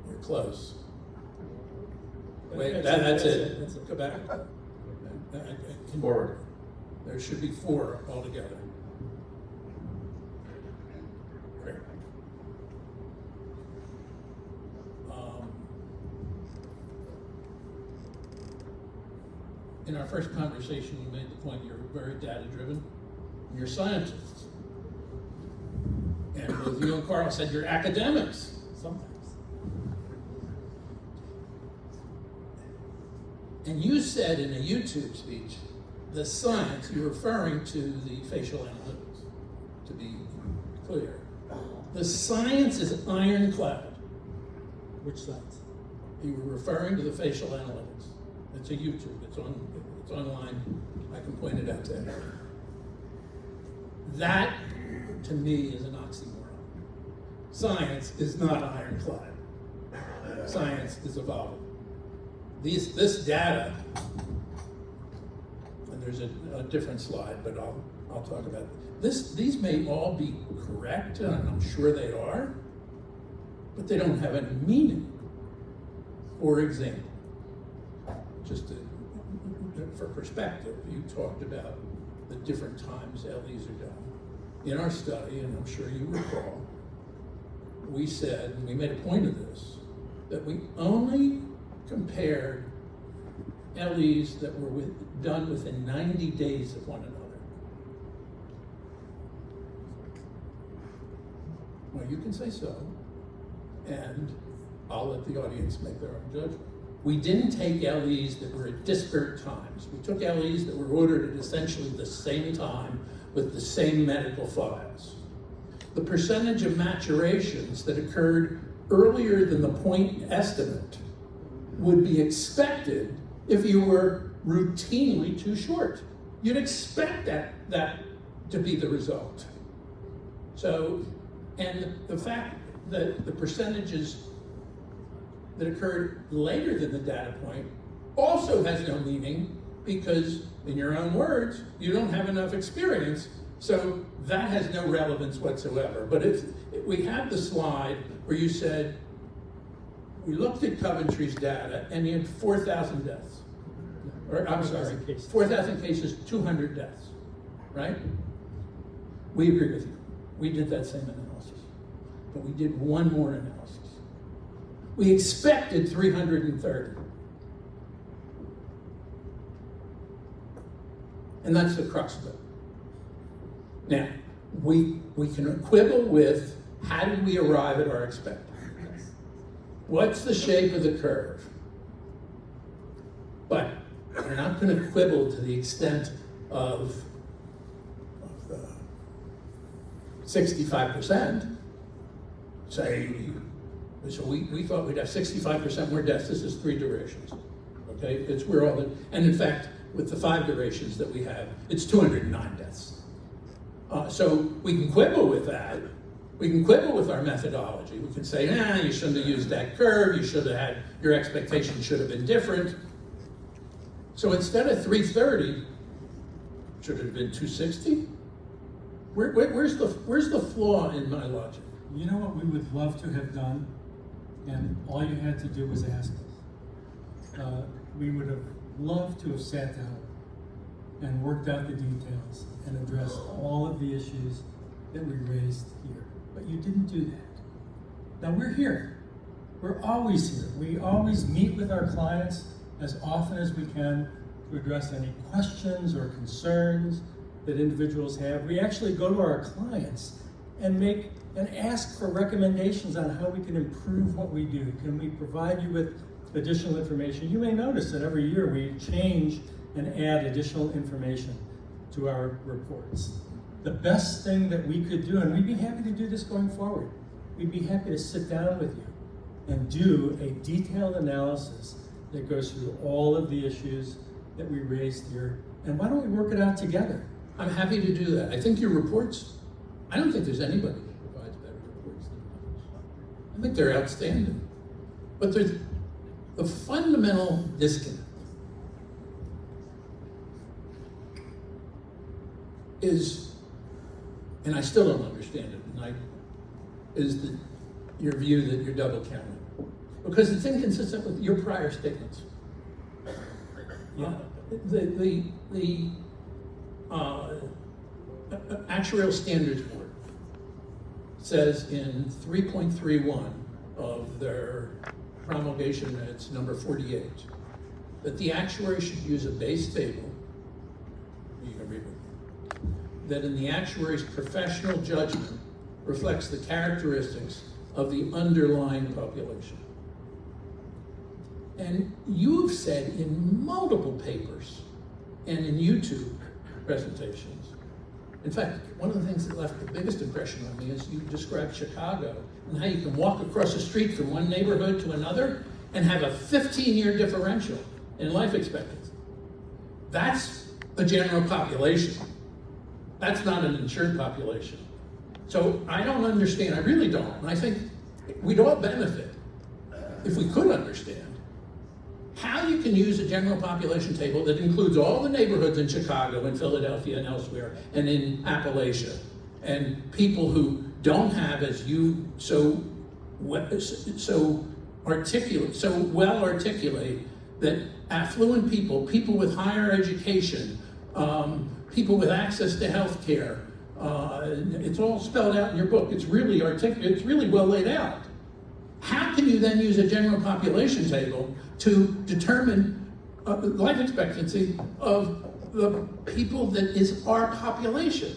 You're close. Wait, that's it. Go back. Forward. There should be 4 altogether. Great. In our first conversation, you made the point you're very data-driven. You're scientists. And both you and Carl said you're academics. Sometimes. And you said in a YouTube speech, the science, you're referring to the facial analytics, to be clear. The science is ironclad. Which science? You were referring to the facial analytics. It's a YouTube, it's online, I can point it out to everyone. That, to me, is an oxymoron. Science is not ironclad. Science is evolving. This data, and there's a different slide, but I'll talk about this. These may all be correct, and I'm sure they are, but they don't have any meaning. For example, just for perspective, you talked about the different times LEs are done. In our study, and I'm sure you recall, we said, and we made a point of this, that we only compared LEs that were done within 90 days of one another. Well, you can say so, and I'll let the audience make their own judgment. We didn't take LEs that were at disparate times. We took LEs that were ordered at essentially the same time with the same medical files. The percentage of maturations that occurred earlier than the point estimate would be expected if you were routinely too short. You'd expect that to be the result. So, and the fact that the percentages that occurred later than the data point also has no meaning because, in your own words, you don't have enough experience, so that has no relevance whatsoever. But if we had the slide where you said, we looked at Coventry's data and you had 4,000 deaths. Or, I'm sorry, 4,000 cases, 200 deaths, right? We agree with you. We did that same analysis, but we did one more analysis. We expected 330. And that's the crux of it. Now, we can quibble with how did we arrive at our expected? What's the shape of the curve? But we're not going to quibble to the extent of 65%. Say, so we thought we'd have 65% more deaths. This is 3 durations. Okay, it's where all the, and in fact, with the 5 durations that we have, it's 209 deaths. So we can quibble with that. We can quibble with our methodology. We can say, you shouldn't have used that curve. You should have had, your expectation should have been different. So instead of 330, should it have been 260? Where's the flaw in my logic? You know what we would love to have done, and all you had to do was ask us. We would have loved to have sat down and worked out the details and addressed all of the issues that we raised here. But you didn't do that. Now we're here. We're always here. We always meet with our clients as often as we can to address any questions or concerns that individuals have. We actually go to our clients and ask for recommendations on how we can improve what we do. Can we provide you with additional information? You may notice that every year we change and add additional information to our reports. The best thing that we could do, and we'd be happy to do this going forward, we'd be happy to sit down with you and do a detailed analysis that goes through all of the issues that we raised here. And why don't we work it out together? I'm happy to do that. I think your reports, I don't think there's anybody who provides better reports than others. I think they're outstanding. But there's the fundamental disconnect is, and I still don't understand it, is your view that you're double counting. Because it's inconsistent with your prior statements. The Actuarial Standards Board says in 3.31 of their promulgation minutes, number 48, that the actuary should use a base table, you can read it, that in the actuary's professional judgment reflects the characteristics of the underlying population. And you've said in multiple papers and in YouTube presentations, in fact, one of the things that left the biggest impression on me is you described Chicago and how you can walk across the street from one neighborhood to another and have a 15-year differential in life expectancy. That's a general population. That's not an insured population. So I don't understand, I really don't. And I think we'd all benefit if we could understand how you can use a general population table that includes all the neighborhoods in Chicago and Philadelphia and elsewhere and in Appalachia, and people who don't have, as you so well articulate, that affluent people, people with higher education, people with access to health care, it's all spelled out in your book. It's really articulate, it's really well laid out. How can you then use a general population table to determine life expectancy of the people that is our population.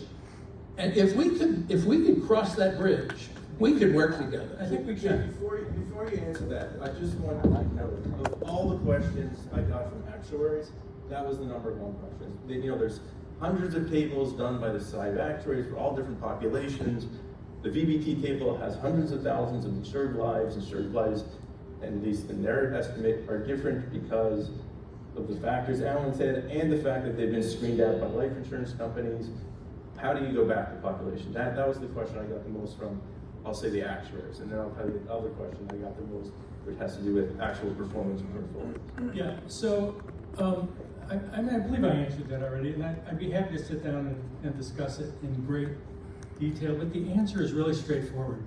And if we could cross that bridge, we could work together. I think we can. Before you answer that, I just want to note, of all the questions I got from actuaries, that was the number one question. There's hundreds of tables done by the Society of Actuaries for all different populations. The VBT table has hundreds of thousands of insured lives, and at least in their estimate, are different because of the factors Alan said, and the fact that they've been screened out by life insurance companies. How do you go back to population? That was the question I got the most from, I'll say, the actuaries, and then I'll tell you the other question I got the most, which has to do with actual performance and portfolio. Yeah, so, I believe I answered that already, and I'd be happy to sit down and discuss it in great detail, but the answer is really straightforward.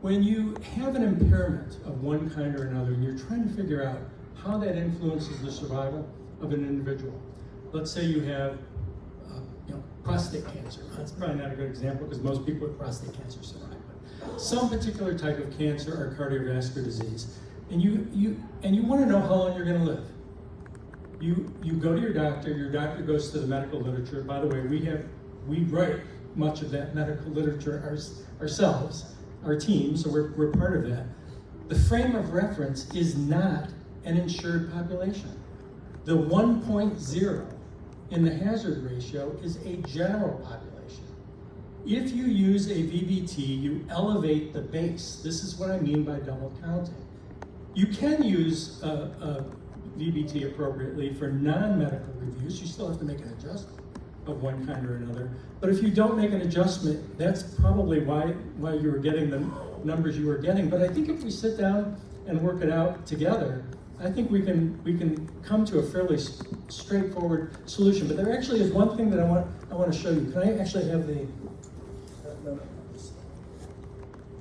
When you have an impairment of one kind or another, and you're trying to figure out how that influences the survival of an individual. Let's say you have prostate cancer. That's probably not a good example because most people with prostate cancer survive. But some particular type of cancer or cardiovascular disease, and you want to know how long you're going to live. You go to your doctor goes to the medical literature. By the way, we write much of that medical literature ourselves, our team, so we're part of that. The frame of reference is not an insured population. The 1.0 in the hazard ratio is a general population. If you use a VBT, you elevate the base. This is what I mean by double counting. You can use a VBT appropriately for non-medical reviews. You still have to make an adjustment of one kind or another. But if you don't make an adjustment, that's probably why you were getting the numbers you were getting. But I think if we sit down and work it out together, I think we can come to a fairly straightforward solution. But there actually is one thing that I want to show you. Can I actually have the? No.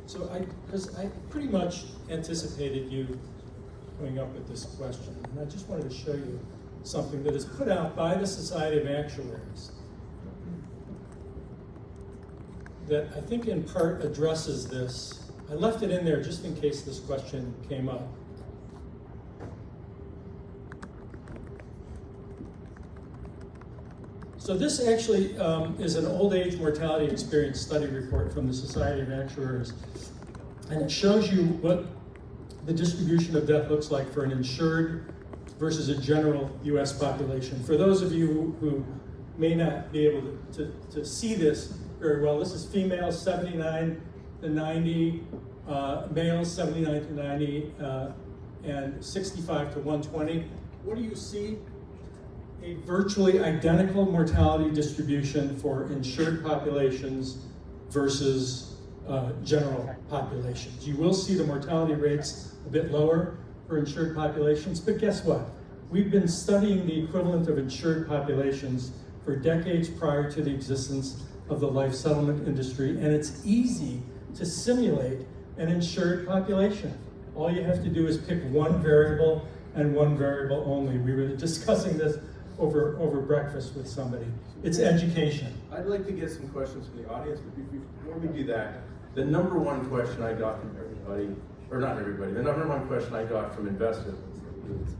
So because I pretty much anticipated you coming up with this question, and I just wanted to show you something that is put out by the Society of Actuaries that I think in part addresses this. I left it in there just in case this question came up. So this actually is an old age mortality experience study report from the Society of Actuaries. And it shows you what the distribution of death looks like for an insured versus a general US population. For those of you who may not be able to see this very well, this is females 79 to 90, males 79 to 90, and 65 to 120. What do you see? A virtually identical mortality distribution for insured populations versus general populations. You will see the mortality rates a bit lower for insured populations, but guess what? We've been studying the equivalent of insured populations for decades prior to the existence of the life settlement industry, and it's easy to simulate an insured population. All you have to do is pick one variable and one variable only. We were discussing this over breakfast with somebody. It's education. I'd like to get some questions from the audience, but before we do that, the number one question I got from everybody, or not everybody, the number one question I got from investors is,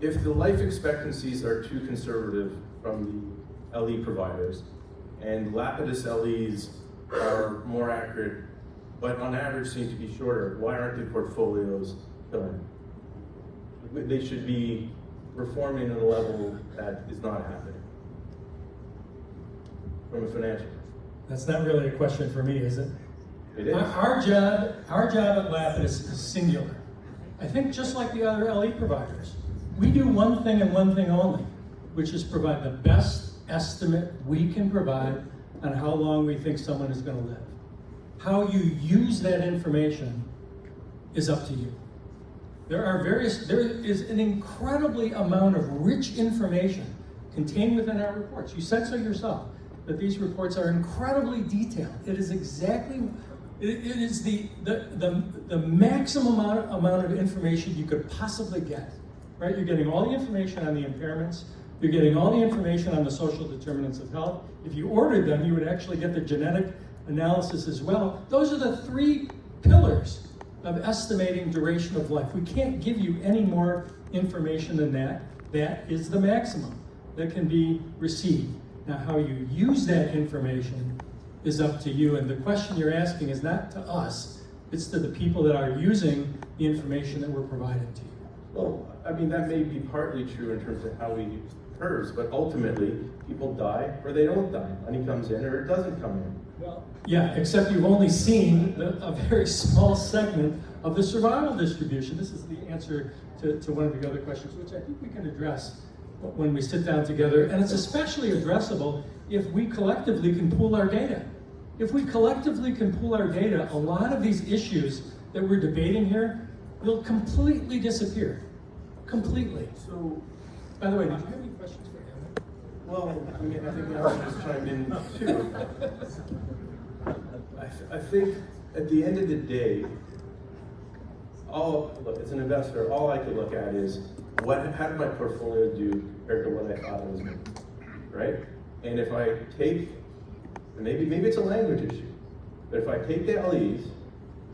if the life expectancies are too conservative from the LE providers, and Lapidus LEs are more accurate, but on average seem to be shorter, why aren't the portfolios killing? They should be performing at a level that is not happening from a financial perspective. That's not really a question for me, is it? It is. Our job at Lapidus is singular. I think just like the other LE providers, we do one thing and one thing only, which is provide the best estimate we can provide on how long we think someone is going to live. How you use that information is up to you. There is an incredibly amount of rich information contained within our reports. You said so yourself, that these reports are incredibly detailed. It is the maximum amount of information you could possibly get, right? You're getting all the information on the impairments. You're getting all the information on the social determinants of health. If you ordered them, you would actually get the genetic analysis as well. Those are the three pillars of estimating duration of life. We can't give you any more information than that. That is the maximum that can be received. Now, how you use that information is up to you, and the question you're asking is not to us, it's to the people that are using the information that we're providing to you. Well, I mean, that may be partly true in terms of how we use PERS, but ultimately, people die or they don't die. Money comes in or it doesn't come in. Well, yeah, except you've only seen a very small segment of the survival distribution. This is the answer to one of the other questions, which I think we can address when we sit down together. And it's especially addressable if we collectively can pool our data. If we collectively can pool our data, a lot of these issues that we're debating here will completely disappear. Completely. So, By the way, did you have any questions for him? well, I mean, I think Alan just chimed in too. I think at the end of the day, look, as an investor, all I could look at is how did my portfolio do compared to what I thought it was going to do, right? And if I take, maybe it's a language issue, but if I take the LEs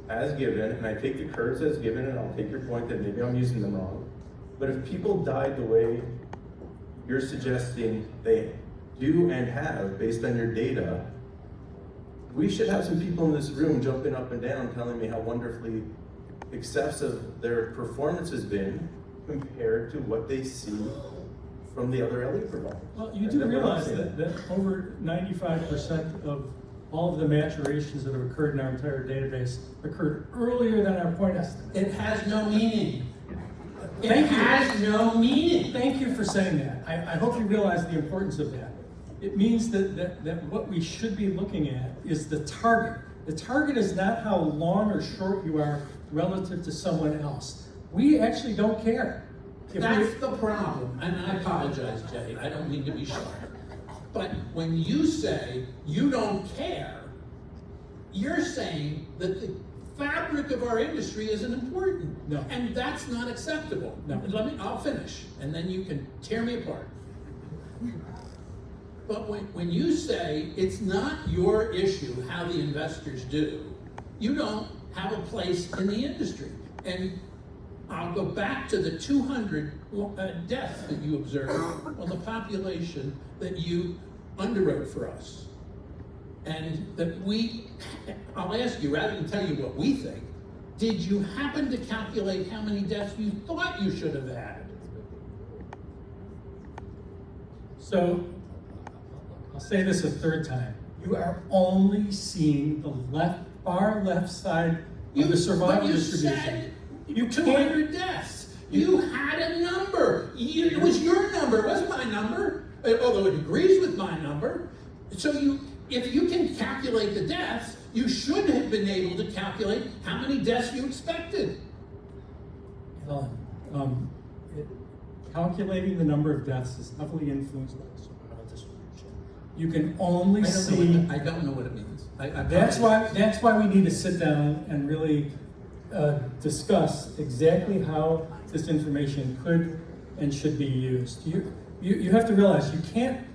as given, and I take the curves as given, and I'll take your point that maybe I'm using them wrong, but if people died the way you're suggesting they do and have based on your data, we should have some people in this room jumping up and down telling me how wonderfully excessive their performance has been compared to what they see from the other LE providers. Well, you do realize that over 95% of all of the maturations that have occurred in our entire database occurred earlier than our point estimate. It has no meaning. Thank It you. has no meaning. Thank you for saying that. I hope you realize the importance of that. It means that what we should be looking at is the target. The target is not how long or short you are relative to someone else. We actually don't care. That's the problem, and I apologize, Jay, I don't mean to be sharp. But when you say you don't care, you're saying that the fabric of our industry isn't important. No. And that's not acceptable. No. I'll finish, and then you can tear me apart. But when you say it's not your issue how the investors do, you don't have a place in the industry. And I'll go back to the 200 deaths that you observed on the population that you underwrote for us. And that I'll ask you, rather than tell you what we think, did you happen to calculate how many deaths you thought you should have had? So, I'll say this a third time. You are only seeing the far left side of the survival distribution. Said You 200 deaths. You had a number. It was your number. It wasn't my number, although it agrees with my number. So if you can calculate the deaths, you should have been able to calculate how many deaths you expected. Ellen, calculating the number of deaths is heavily influenced by the survival distribution. You can only see. I don't know what it means. That's why we need to sit down and really discuss exactly how this information could and should be used. You have to realize you can't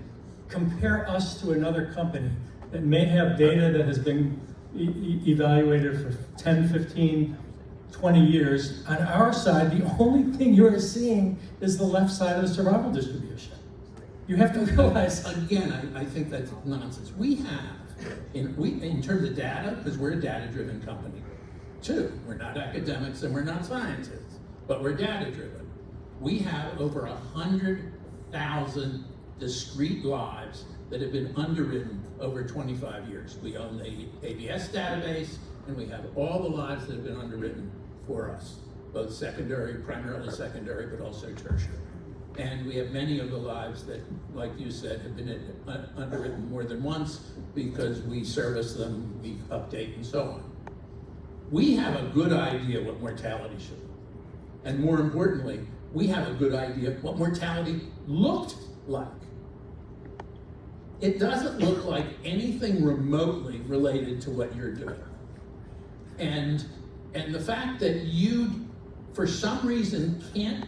compare us to another company that may have data that has been evaluated for 10, 15, 20 years. On our side, the only thing you're seeing is the left side of the survival distribution. You have to realize. Again, I think that's nonsense. We have, in terms of data, because we're a data-driven company, too. We're not academics and we're not scientists, but we're data-driven. We have over 100,000 discrete lives that have been underwritten over 25 years. We own the ABS database, and we have all the lives that have been underwritten for us, both secondary, primarily secondary, but also tertiary. And we have many of the lives that, like you said, have been underwritten more than once because we service them, we update, and so on. We have a good idea what mortality should be. And more importantly, we have a good idea what mortality looked like. It doesn't look like anything remotely related to what you're doing. And the fact that you, for some reason, can't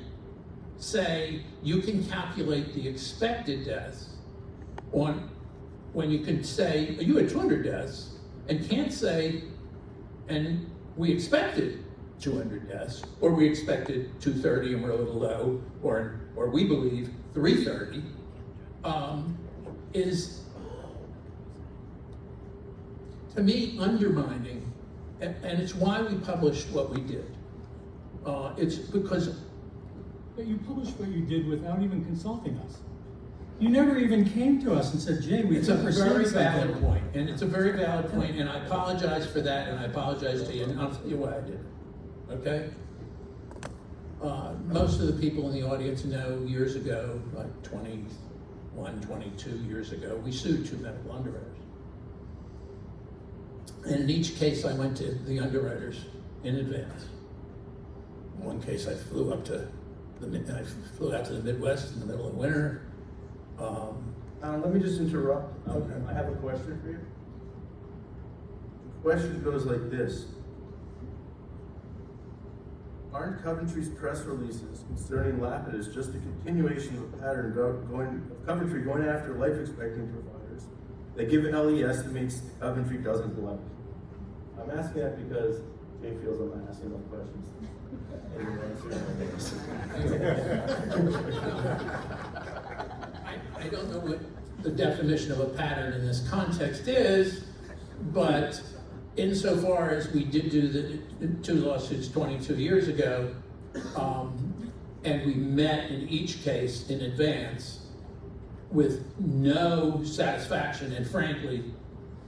say you can calculate the expected deaths when you can say, you had 200 deaths, and can't say, and we expected 200 deaths, or we expected 230 and we're a little low, or we believe 330, is, to me, undermining, and it's why we published what we did. It's because But you published what you did without even consulting us. You never even came to us and said, Jay, we it's a think we're very saying valid something. point, and it's a very valid point, and I apologize for that, and I apologize to you, and I'll tell you why I did it, okay? Most of the people in the audience know years ago, like 21, 22 years ago, we sued two medical underwriters. And in each case, I went to the underwriters in advance. In one case, I flew out to the Midwest in the middle of winter. Let me just interrupt. Okay. I have a question for you. The question goes like this. Aren't Coventry's press releases concerning Lapidus just a continuation of a pattern of Coventry going after life expecting providers? They give LE estimates Coventry doesn't collect. I'm asking that because Jay feels I'm not asking enough questions. And you're answering I don't know what the definition of a pattern in this context is, but insofar as we did do the two lawsuits 22 years ago, and we met in each case in advance with no satisfaction, and frankly,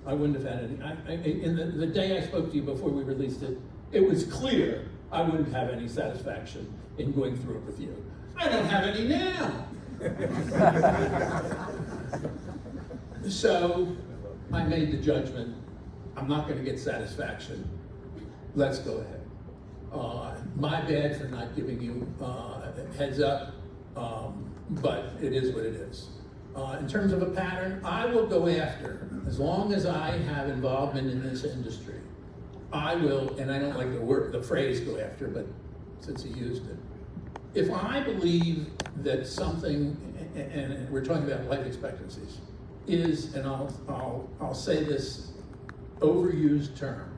I wouldn't have had any. In the day I spoke to you before we released it, it was clear I wouldn't have any satisfaction in going through it with you. I don't have any now. So I made the judgment, I'm not going to get satisfaction. Let's go ahead. My bad for not giving you a heads up, but it is what it is. In terms of a pattern, I will go after, as long as I have involvement in this industry, I will, and I don't like the phrase go after, but since he used it, if I believe that something, and we're talking about life expectancies, is, and I'll say this overused term,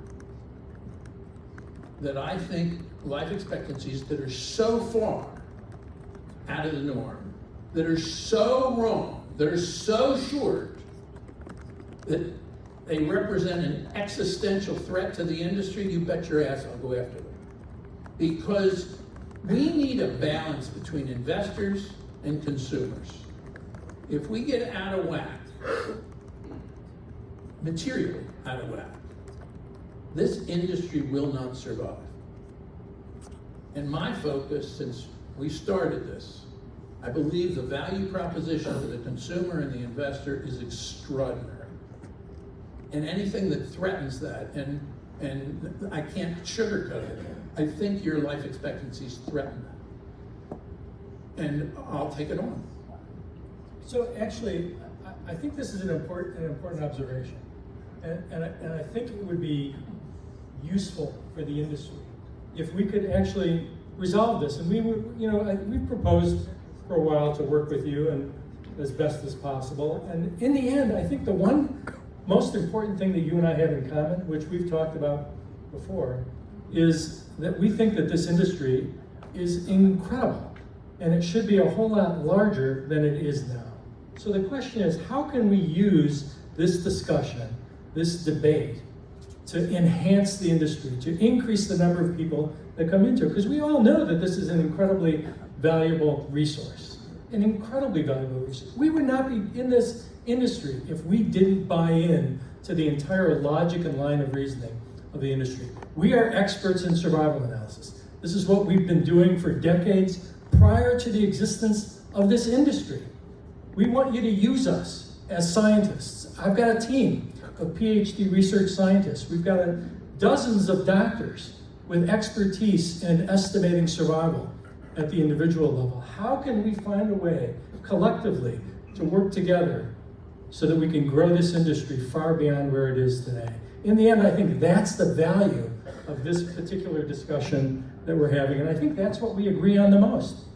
that I think life expectancies that are so far out of the norm, that are so wrong, that are so short, that they represent an existential threat to the industry, you bet your ass I'll go after them. Because we need a balance between investors and consumers. If we get out of whack, materially out of whack, this industry will not survive. And my focus, since we started this, I believe the value proposition for the consumer and the investor is extraordinary. And anything that threatens that, and I can't sugarcoat it, I think your life expectancies threaten that. And I'll take it on. So actually, I think this is an important observation. And I think it would be useful for the industry if we could actually resolve this. And we proposed for a while to work with you and as best as possible. And in the end, I think the one most important thing that you and I have in common, which we've talked about before, is that we think that this industry is incredible and it should be a whole lot larger than it is now. So the question is, how can we use this discussion, this debate, to enhance the industry, to increase the number of people that come into it? Because we all know that this is an incredibly valuable resource, an incredibly valuable resource. We would not be in this industry if we didn't buy in to the entire logic and line of reasoning of the industry. We are experts in survival analysis. This is what we've been doing for decades prior to the existence of this industry. We want you to use us as scientists. I've got a team of PhD research scientists. We've got dozens of doctors with expertise in estimating survival at the individual level. How can we find a way collectively to work together so that we can grow this industry far beyond where it is today? In the end, I think that's the value of this particular discussion that we're having, and I think that's what we agree on the most.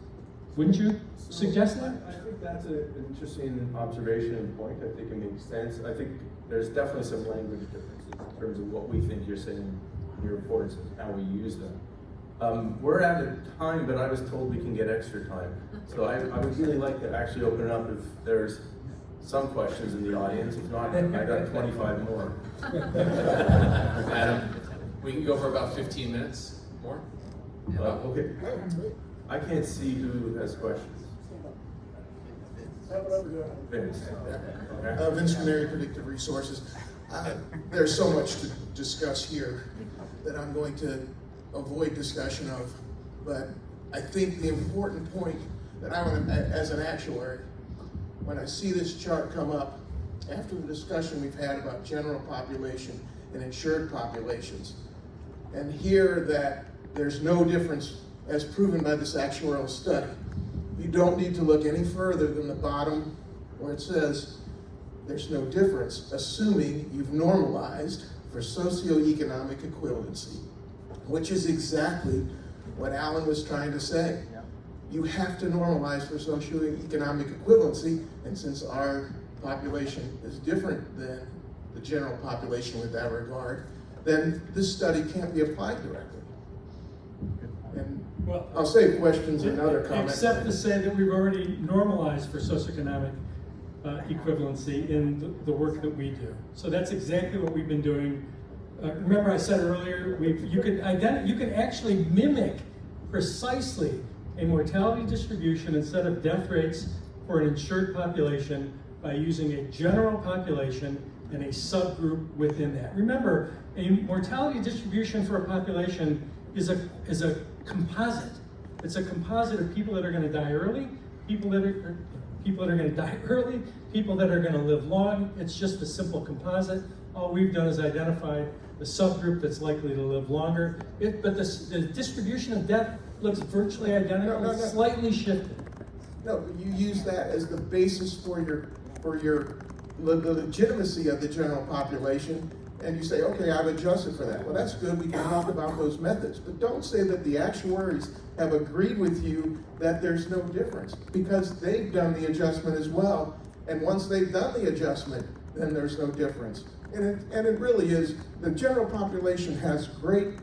Wouldn't you suggest that? I think that's an interesting observation and point. I think it makes sense. I think there's definitely some language differences in terms of what we think you're saying in your reports and how we use them. We're out of time, but I was told we can get extra time. So I would really like to actually open it up if there's some questions in the audience. If not, I got 25 more. Adam, we can go for about 15 minutes more. Okay. I can't see who has questions. Vince. Okay. Vince Canary, Predictive Resources. There's so much to discuss here that I'm going to avoid discussion of, but I think the important point that I want to, as an actuary, when I see this chart come up, after the discussion we've had about general population and insured populations, and hear that there's no difference as proven by this actuarial study, you don't need to look any further than the bottom where it says there's no difference, assuming you've normalized for socioeconomic equivalency, which is exactly what Alan was trying to say. You have to normalize for socioeconomic equivalency, and since our population is different than the general population with that regard, then this study can't be applied directly. And Well, I'll save questions and other comments. except to say that we've already normalized for socioeconomic equivalency in the work that we do. So that's exactly what we've been doing. Remember I said earlier, you can actually mimic precisely a mortality distribution instead of death rates for an insured population by using a general population and a subgroup within that. Remember, a mortality distribution for a population is a composite. It's a composite of people that are going to die early, people that are going to die early, people that are going to live long. It's just a simple composite. All we've done is identify the subgroup that's likely to live longer. But the distribution of death looks virtually identical, No. slightly shifted. No, but you use that as the basis for the legitimacy of the general population, and you say, okay, I've adjusted for that. Well, that's good, we can talk about those methods, but don't say that the actuaries have agreed with you that there's no difference, because they've done the adjustment as well, and once they've done the adjustment, then there's no difference. And it really is, the general population has great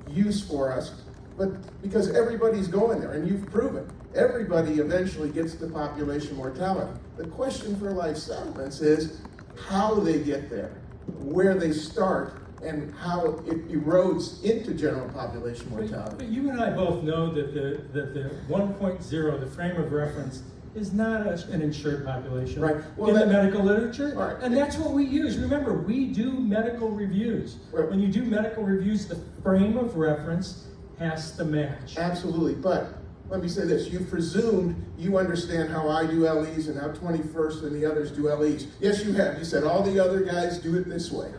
use for us, but because everybody's going there, and you've proven, everybody eventually gets to population mortality. The question for life settlements is how they get there, where they start, and how it erodes into general population mortality. But you and I both know that the 1.0, the frame of reference, is not an insured population Right. Well, in the that- medical literature. Right. And that's what we use. Remember, we do medical reviews. Right. When you do medical reviews, the frame of reference has to match. Absolutely, but let me say this, you presumed you understand how I do LEs and how 21st and the others do LEs. Yes, you have. You said all the other guys do it this way.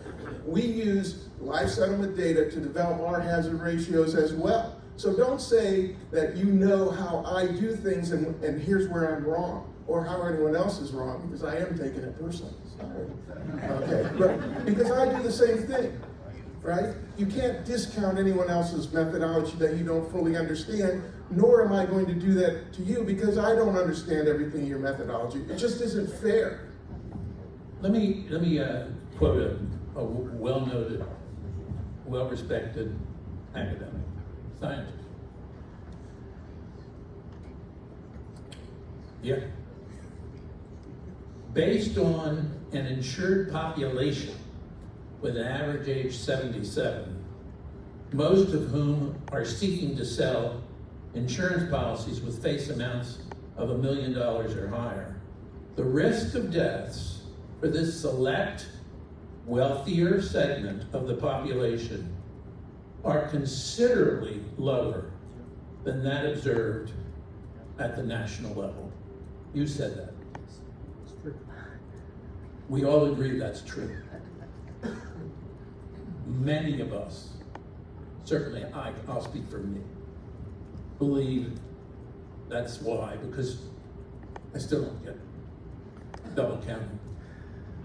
We use life settlement data to develop our hazard ratios as well. So don't say that you know how I do things and here's where I'm wrong, or how anyone else is wrong, because I am taking it personally. Sorry. Okay, but because I do the same thing, right? You can't discount anyone else's methodology that you don't fully understand, nor am I going to do that to you because I don't understand everything in your methodology. It just isn't fair. Let me quote a well-noted, well-respected academic, scientist. Yeah. Based on an insured population with an average age 77, most of whom are seeking to sell insurance policies with face amounts of $1 million or higher, the risk of deaths for this select, wealthier segment of the population are considerably lower than that observed at the national level. You said that. We all agree that's true. Many of us, certainly I'll speak for me, believe that's why, because I still don't get double counting.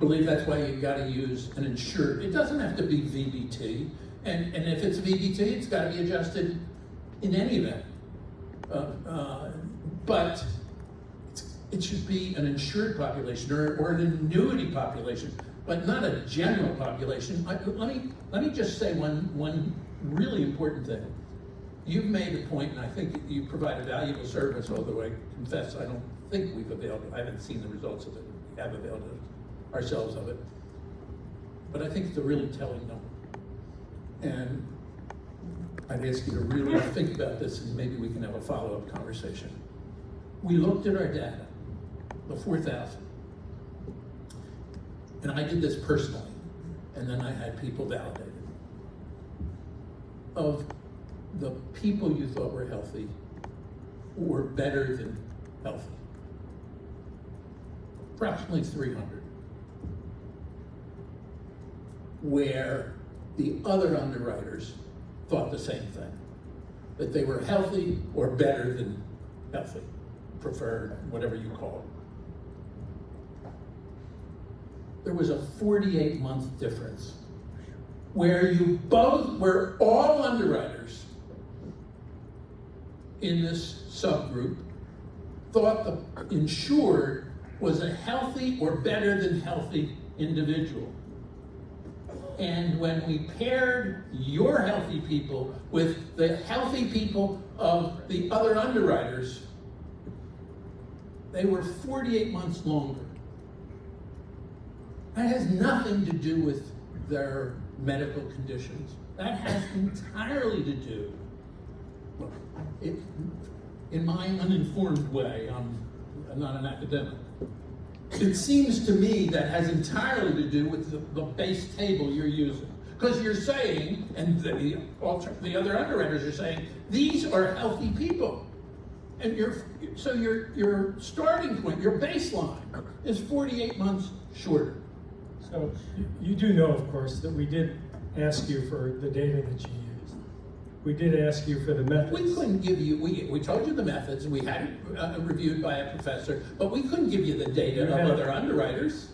Believe that's why you gotta use an insured. It doesn't have to be VBT, and if it's VBT, it's gotta be adjusted in any event. But it should be an insured population or an annuity population, but not a general population. Let me just say one really important thing. you've made a point, and I think you provide a valuable service, although I confess I don't think we've availed, I haven't seen the results of it, we have availed ourselves of it. But I think it's a really telling number. And I'd ask you to really think about this, and maybe we can have a follow-up conversation. We looked at our data, the 4,000. And I did this personally, and then I had people validate it. Of the people you thought were healthy or better than healthy, approximately 300. Where the other underwriters thought the same thing, that they were healthy or better than healthy, preferred, whatever you call it. There was a 48-month difference where where all underwriters in this subgroup thought the insured was a healthy or better than healthy individual. And when we paired your healthy people with the healthy people of the other underwriters, they were 48 months longer. That has nothing to do with their medical conditions. That has entirely to do, in my uninformed way, I'm not an academic, it seems to me that has entirely to do with the base table you're using. Because you're saying, and the other underwriters are saying, these are healthy people. And your starting point, your baseline, is 48 months shorter. So you do know, of course, that we did ask you for the data that you used. We did ask you for the methods. We couldn't give you, we told you the methods, we had it reviewed by a professor, but we couldn't give you the data of other underwriters.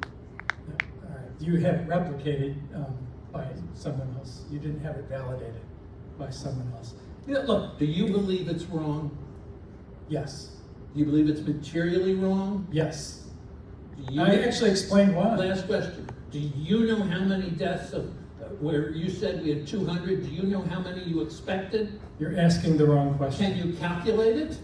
All right. You had it replicated by someone else. You didn't have it validated by someone else. Yeah, look, do you believe it's wrong? Yes. Do you believe it's materially wrong? Yes. Do you, I actually explained why. last question. Do you know how many deaths of, where you said we had 200, do you know how many you expected? You're asking the wrong question. Can you calculate it?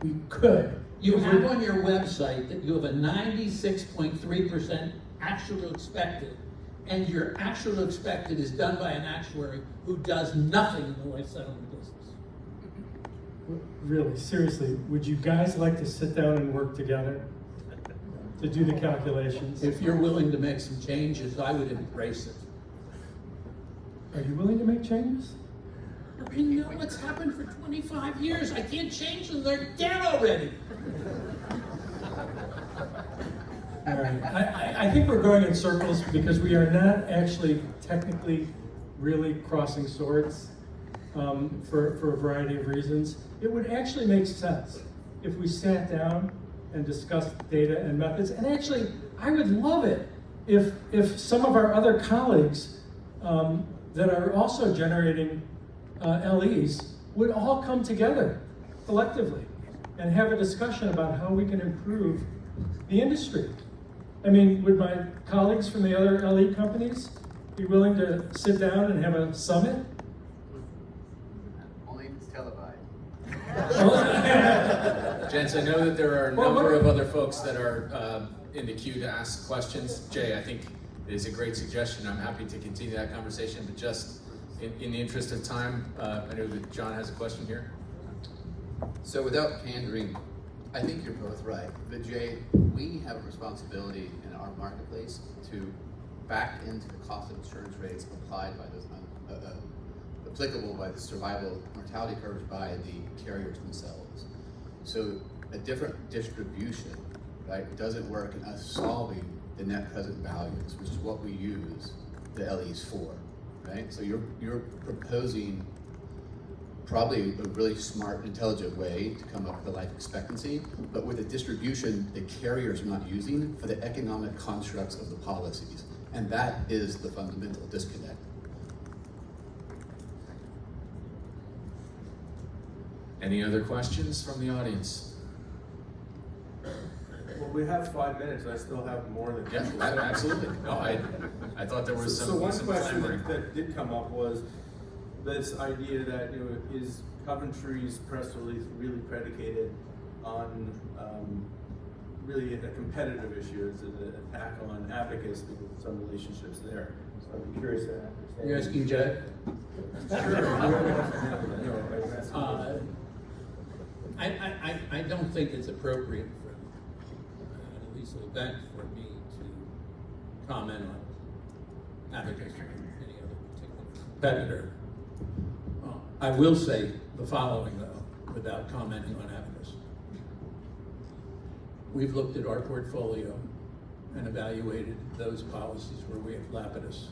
We could. You have on your website that you have a 96.3% actual expected, and your actual expected is done by an actuary who does nothing in the life settlement business. Really, seriously, would you guys like to sit down and work together to do the calculations? If you're willing to make some changes, I would embrace it. Are you willing to make changes? We know what's happened for 25 years. I can't change them. They're dead already. All right. I think we're going in circles because we are not actually technically really crossing swords for a variety of reasons. It would actually make sense if we sat down and discussed data and methods. And actually, I would love it if some of our other colleagues that are also generating LEs would all come together collectively and have a discussion about how we can improve the industry. I mean, would my colleagues from the other LE companies be willing to sit down and have a summit? Only if it's televised. Gents, I know that there are a number of other folks that are in the queue to ask questions. Jay, I think it is a great suggestion. I'm happy to continue that conversation, but just in the interest of time, I know that John has a question here. So without pandering, I think you're both right. But Jay, we have a responsibility in our marketplace to back into the cost of insurance rates applied by those, applicable by the survival mortality curves by the carriers themselves. So a different distribution, right, doesn't work in us solving the net present values, which is what we use the LEs for, right? So you're proposing probably a really smart, intelligent way to come up with a life expectancy, but with a distribution the carriers are not using for the economic constructs of the policies. And that is the fundamental disconnect. Any other questions from the audience? Well, we have 5 minutes, I still have more than. Yeah, absolutely. No, I thought there was So some one some question clamoring. that did come up was, this idea that, is Coventry's press release really predicated on really a competitive issue? Is it an attack on Abacus because of some relationships there? So I'd be curious to understand. You're asking Jay? I don't think it's appropriate for, at least an event, for me to comment on Abacus or any other particular competitor. I will say the following, though, without commenting on Abacus. We've looked at our portfolio and evaluated those policies where we have Lapidus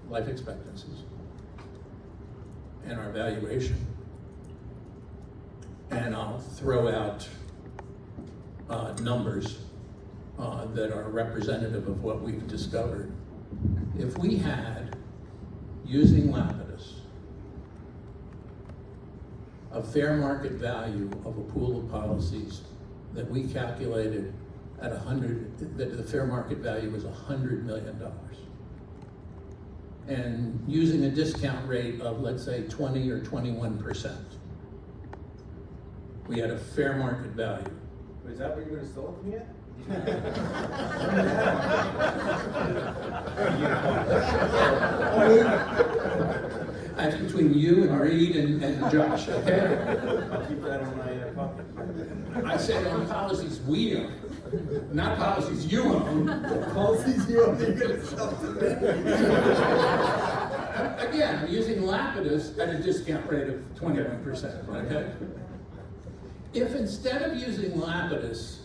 life expectancies and our valuation. And I'll throw out numbers that are representative of what we've discovered. If we had, using Lapidus, a fair market value of a pool of policies that we calculated at 100, that the fair market value was $100 million. And using a discount rate of, let's say, 20 or 21%, we had a fair market value. Is that what you're going to sell it to me at? That's between you and Reed and Josh, okay? I'll keep that in my pocket. I said on policies we own, not policies you own. Policies you own, you're going to sell to me? Again, I'm using Lapidus at a discount rate of 21%, okay? If instead of using Lapidus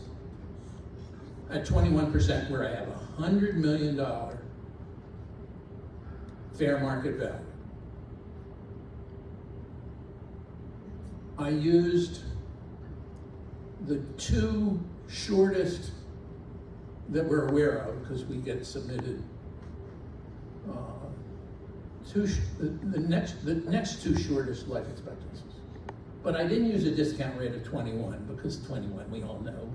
at 21%, where I have $100 million fair market value, I used the two shortest that we're aware of, because we get submitted the next two shortest life expectancies. But I didn't use a discount rate of 21, because 21 we all know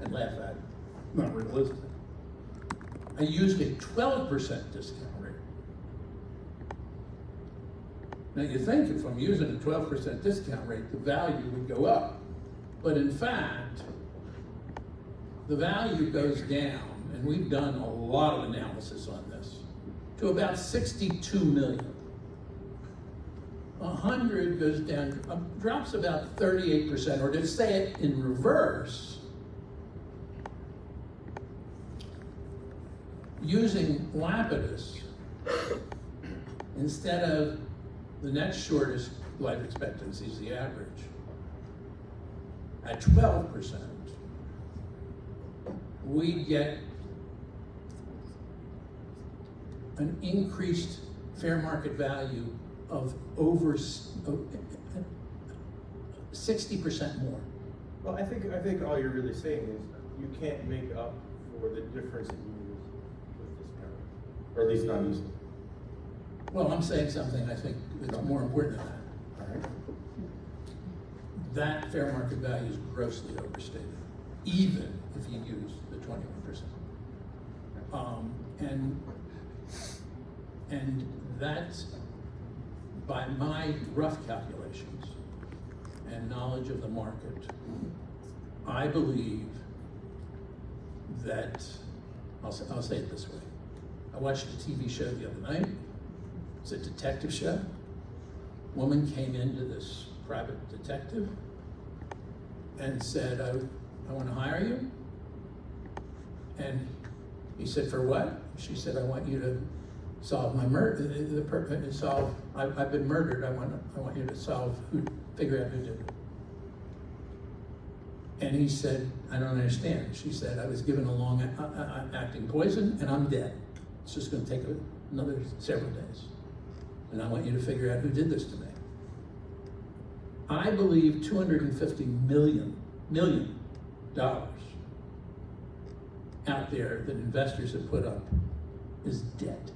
and laugh at, not realistic. I used a 12% discount rate. Now you think if I'm using a 12% discount rate, the value would go up. But in fact, the value goes down, and we've done a lot of analysis on this, to about 62 million. 100 goes down, drops about 38%, or to say it in reverse, using Lapidus, instead of the next shortest life expectancy is the average, at 12%, we get an increased fair market value of over 60% more. Well, I think all you're really saying is you can't make up for the difference that you use with this parent, or at least not easily. Well, I'm saying something I think is more important than that. All right. That fair market value is grossly overstated, even if you use the 21%. And that's, by my rough calculations and knowledge of the market, I believe that, I'll say it this way. I watched a TV show the other night. It's a detective show. Woman came into this private detective and said, I want to hire you. And he said, for what? She said, I want you to solve my murder. I've been murdered. I want you to figure out who did it. And he said, I don't understand. She said, I was given a long-acting poison and I'm dead. It's just going to take another several days. And I want you to figure out who did this to me. I believe $250 million out there that investors have put up is dead.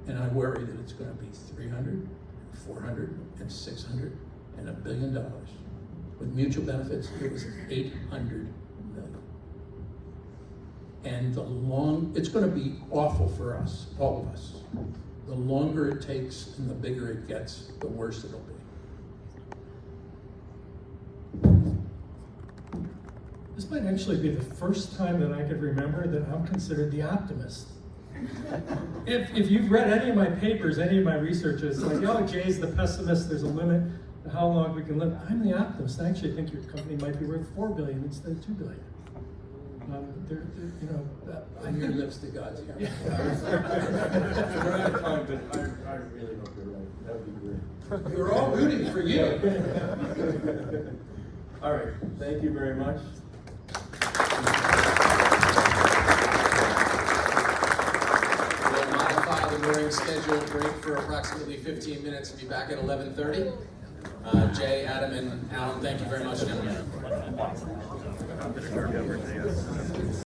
And I worry that it's going to be 300, 400, and 600, and $1 billion. With mutual benefits, it was 800 million. And it's gonna be awful for us, all of us. The longer it takes and the bigger it gets, the worse it'll be. This might actually be the first time that I could remember that I'm considered the optimist. If you've read any of my papers, any of my research, it's like, oh, Jay's the pessimist, there's a limit to how long we can live. I'm the optimist. I actually think your company might be worth $4 billion instead of $2 billion. From your lips to God's ears. We're out of time, but I really hope you're right. That would be great. We're all rooting for you. All right, thank you very much. We'll modify the morning schedule, break for approximately 15 minutes, and be back at 11:30. Jay, Adam, and Alan, thank you very much, gentlemen.